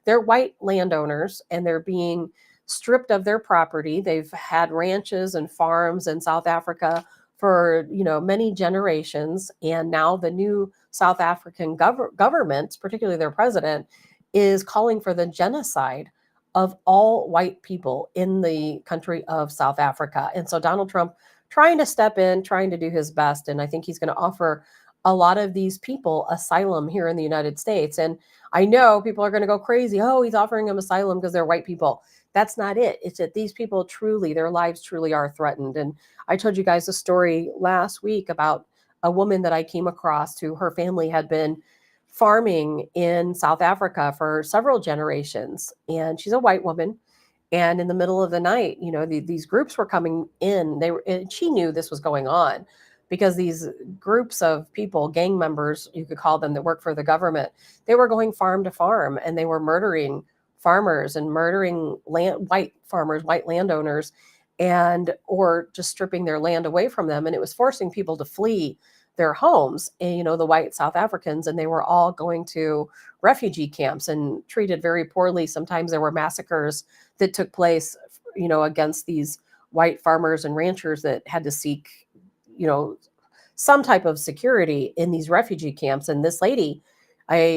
Speaker 2: they're white landowners and they're being stripped of their property. They've had ranches and farms in South Africa for, many generations. And now the new South African government, particularly their president, is calling for the genocide of all white people in the country of South Africa. And so Donald Trump trying to step in, trying to do his best. And I think he's going to offer a lot of these people asylum here in the United States. And I know people are going to go crazy. Oh, he's offering them asylum because they're white people. That's not it. It's that these people their lives truly are threatened. And I told you guys a story last week about a woman that I came across who her family had been farming in South Africa for several generations. And she's a white woman. And in the middle of the night, these groups were coming in. And she knew this was going on because these groups of people, gang members, you could call them, that work for the government, they were going farm to farm and they were murdering farmers and murdering white farmers, white landowners, or just stripping their land away from them. And it was forcing people to flee their homes, and the white South Africans, and they were all going to refugee camps and treated very poorly. Sometimes there were massacres that took place, against these white farmers and ranchers that had to seek, some type of security in these refugee camps. And this lady,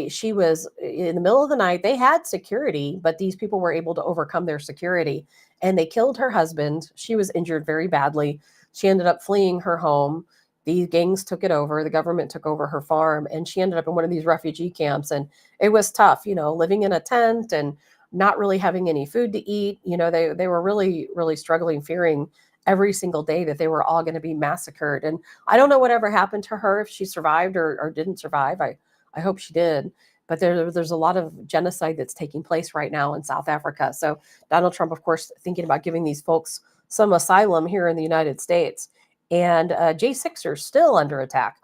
Speaker 2: she was in the middle of the night. They had security, but these people were able to overcome their security, and they killed her husband. She was injured very badly. She ended up fleeing her home. These gangs took it over. The government took over her farm, and she ended up in one of these refugee camps. And it was tough, living in a tent and not really having any food to eat. They were really, really struggling, fearing every single day that they were all going to be massacred. And I don't know whatever happened to her, if she survived or didn't survive. I hope she did. But there's a lot of genocide that's taking place right now in South Africa. So Donald Trump, of course, thinking about giving these folks some asylum here in the United States. And J6ers still under attack.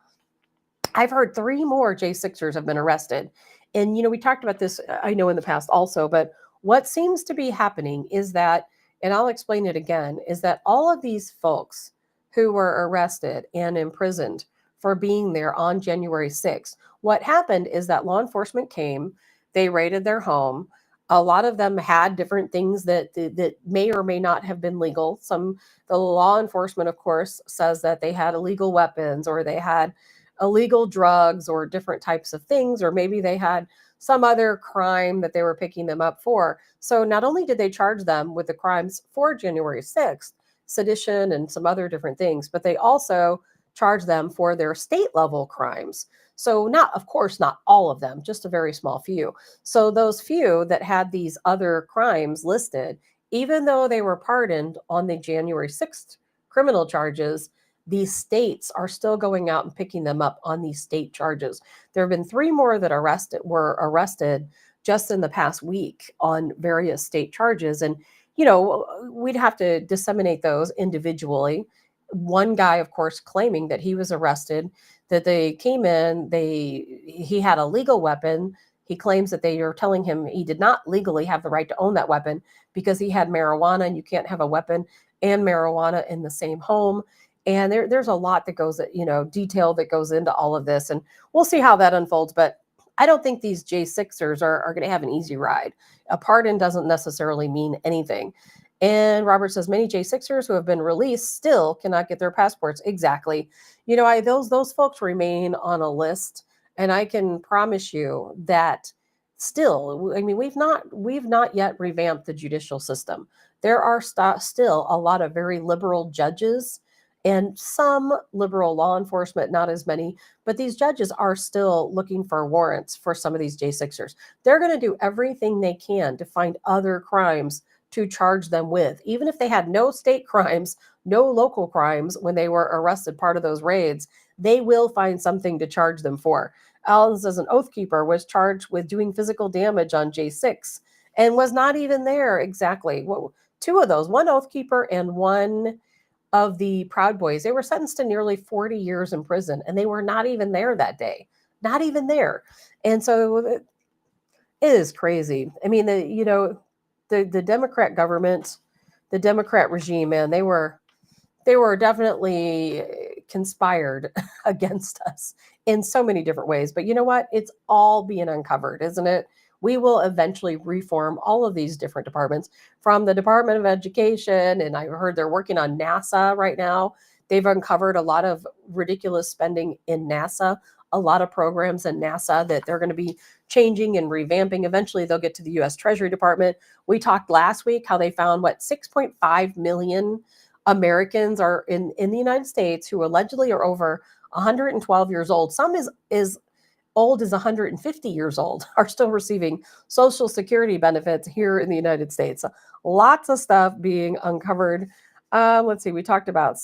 Speaker 2: I've heard 3 more J6ers have been arrested. And, we talked about this, I know, in the past also, but what seems to be happening is that, and I'll explain it again, is that all of these folks who were arrested and imprisoned for being there on January 6th, what happened is that law enforcement came, they raided their home. A lot of them had different things that may or may not have been legal. The law enforcement, of course, says that they had illegal weapons, or they had illegal drugs, or different types of things, or maybe they had some other crime that they were picking them up for. So not only did they charge them with the crimes for January 6th, sedition and some other different things, but they also charged them for their state level crimes. So of course, not all of them, just a very small few. So those few that had these other crimes listed, even though they were pardoned on the January 6th criminal charges, these states are still going out and picking them up on these state charges. There have been 3 more that were arrested just in the past week on various state charges. And, we'd have to disseminate those individually. One guy, of course, claiming that he was arrested, that they came in, he had a legal weapon. He claims that they are telling him he did not legally have the right to own that weapon because he had marijuana, and you can't have a weapon and marijuana in the same home. And there's a lot that goes, detail that goes into all of this. And we'll see how that unfolds. But I don't think these J6ers are going to have an easy ride. A pardon doesn't necessarily mean anything. And Robert says many J6ers who have been released still cannot get their passports. Exactly. Those folks remain on a list. And I can promise you that still, we've not yet revamped the judicial system. There are still a lot of very liberal judges and some liberal law enforcement, not as many, but these judges are still looking for warrants for some of these J6ers. They're going to do everything they can to find other crimes to charge them with. Even if they had no state crimes, no local crimes when they were arrested, part of those raids, they will find something to charge them for. Alan says an oath keeper was charged with doing physical damage on J6 and was not even there. Exactly. 2 of those, one oath keeper and one of the Proud Boys, they were sentenced to nearly 40 years in prison, and they were not even there that day. Not even there. And so it is crazy. I mean, the Democrat government, the Democrat regime, man, they were definitely conspired against us in so many different ways. But you know what? It's all being uncovered, isn't it? We will eventually reform all of these different departments, from the Department of Education. And I heard they're working on NASA right now. They've uncovered a lot of ridiculous spending in NASA, a lot of programs in NASA that they're going to be changing and revamping. Eventually, they'll get to the U.S. Treasury Department. We talked last week how they found, 6.5 million Americans are in the United States who allegedly are over 112 years old. Some is old as 150 years old are still receiving Social Security benefits here in the United States. Lots of stuff being uncovered. Let's see. We talked about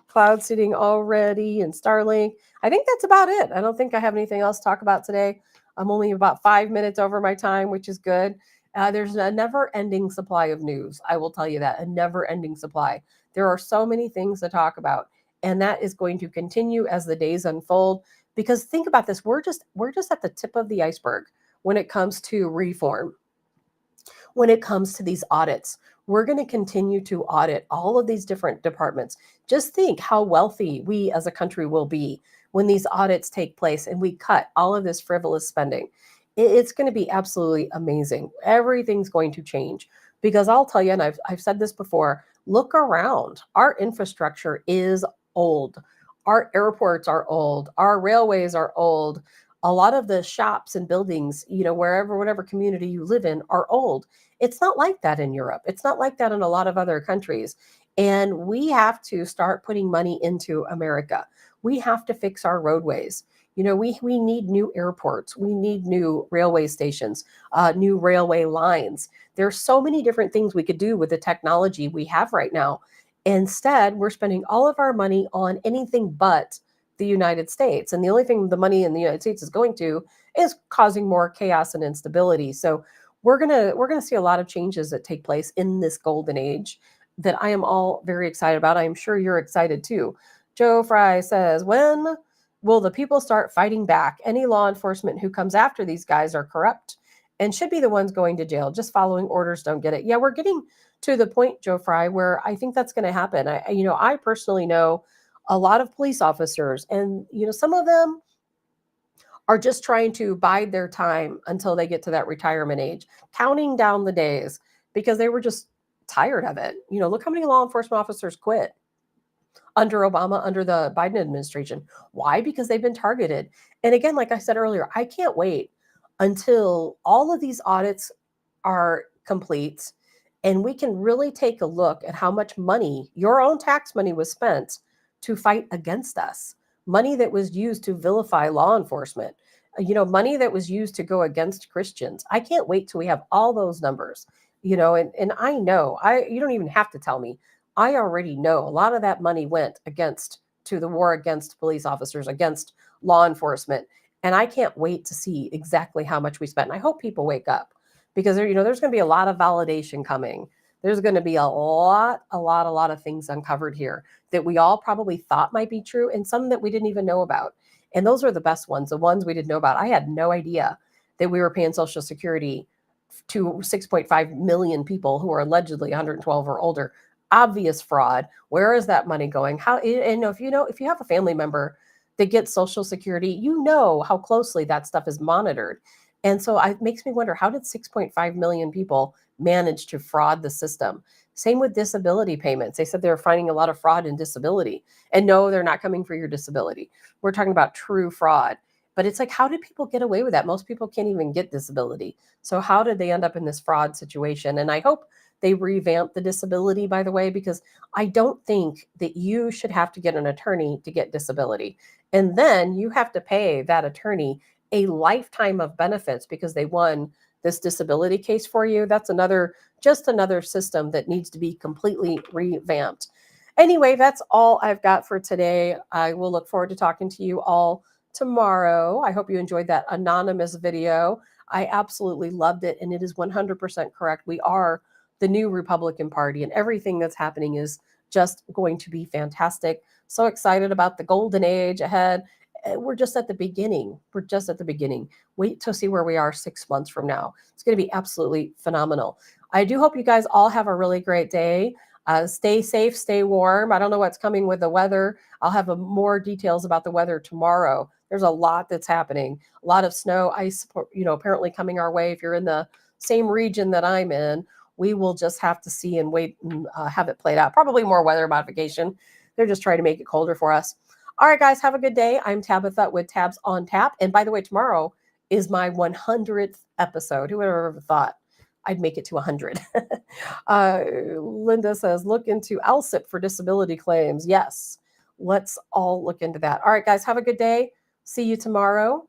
Speaker 2: cloud seeding already and Starlink. I think that's about it. I don't think I have anything else to talk about today. I'm only about 5 minutes over my time, which is good. There's a never-ending supply of news. I will tell you that, a never-ending supply. There are so many things to talk about, and that is going to continue as the days unfold. Because think about this: we're just at the tip of the iceberg when it comes to reform. When it comes to these audits, we're going to continue to audit all of these different departments. Just think how wealthy we as a country will be when these audits take place and we cut all of this frivolous spending. It's going to be absolutely amazing. Everything's going to change, because I'll tell you, and I've said this before, look around. Our infrastructure is old. Our airports are old. Our railways are old. A lot of the shops and buildings, whatever community you live in, are old. It's not like that in Europe. It's not like that in a lot of other countries. And we have to start putting money into America. We have to fix our roadways. We need new airports. We need new railway stations, new railway lines. There's so many different things we could do with the technology we have right now. Instead, we're spending all of our money on anything but the United States. And the only thing the money in the United States is going to is causing more chaos and instability. So we're gonna see a lot of changes that take place in this golden age that I am all very excited about. I am sure you're excited too. Joe Fry says, when will the people start fighting back? Any law enforcement who comes after these guys are corrupt and should be the ones going to jail. Just following orders don't get it. Yeah, we're getting to the point, Joe Fry, where I think that's going to happen. I personally know a lot of police officers, and some of them are just trying to bide their time until they get to that retirement age, counting down the days because they were just tired of it. Look how many law enforcement officers quit under Obama, under the Biden administration. Why? Because they've been targeted. And again, like I said earlier, I can't wait until all of these audits are complete and we can really take a look at how much money, your own tax money, was spent to fight against us. Money that was used to vilify law enforcement, money that was used to go against Christians. I can't wait till we have all those numbers, and I know, you don't even have to tell me. I already know a lot of that money went to the war against police officers, against law enforcement. And I can't wait to see exactly how much we spent. And I hope people wake up, because there's going to be a lot of validation coming. There's going to be a lot of things uncovered here that we all probably thought might be true, and some that we didn't even know about. And those are the best ones, the ones we didn't know about. I had no idea that we were paying Social Security to 6.5 million people who are allegedly 112 or older. Obvious fraud. Where is that money going? If you have a family member that gets Social Security, you know how closely that stuff is monitored. And so it makes me wonder, how did 6.5 million people manage to fraud the system? Same with disability payments. They said they were finding a lot of fraud in disability. And no, they're not coming for your disability. We're talking about true fraud. But it's like, how did people get away with that? Most people can't even get disability. So how did they end up in this fraud situation? And I hope they revamp the disability, by the way, because I don't think that you should have to get an attorney to get disability. And then you have to pay that attorney a lifetime of benefits because they won this disability case for you. That's another system that needs to be completely revamped. Anyway, that's all I've got for today. I will look forward to talking to you all tomorrow. I hope you enjoyed that anonymous video. I absolutely loved it, and it is 100% correct. We are the new Republican Party, and everything that's happening is just going to be fantastic. So excited about the golden age ahead. We're just at the beginning. We're just at the beginning. Wait to see where we are 6 months from now. It's going to be absolutely phenomenal. I do hope you guys all have a really great day. Stay safe, stay warm. I don't know what's coming with the weather. I'll have more details about the weather tomorrow. There's a lot that's happening. A lot of snow, ice, apparently coming our way. If you're in the same region that I'm in, we will just have to see and wait and have it played out. Probably more weather modification. They're just trying to make it colder for us. All right, guys, have a good day. I'm Tabitha with Tabs on Tap. And by the way, tomorrow is my 100th episode. Who would have ever thought I'd make it to 100? Linda says, look into LSIP for disability claims. Yes, let's all look into that. All right, guys, have a good day. See you tomorrow.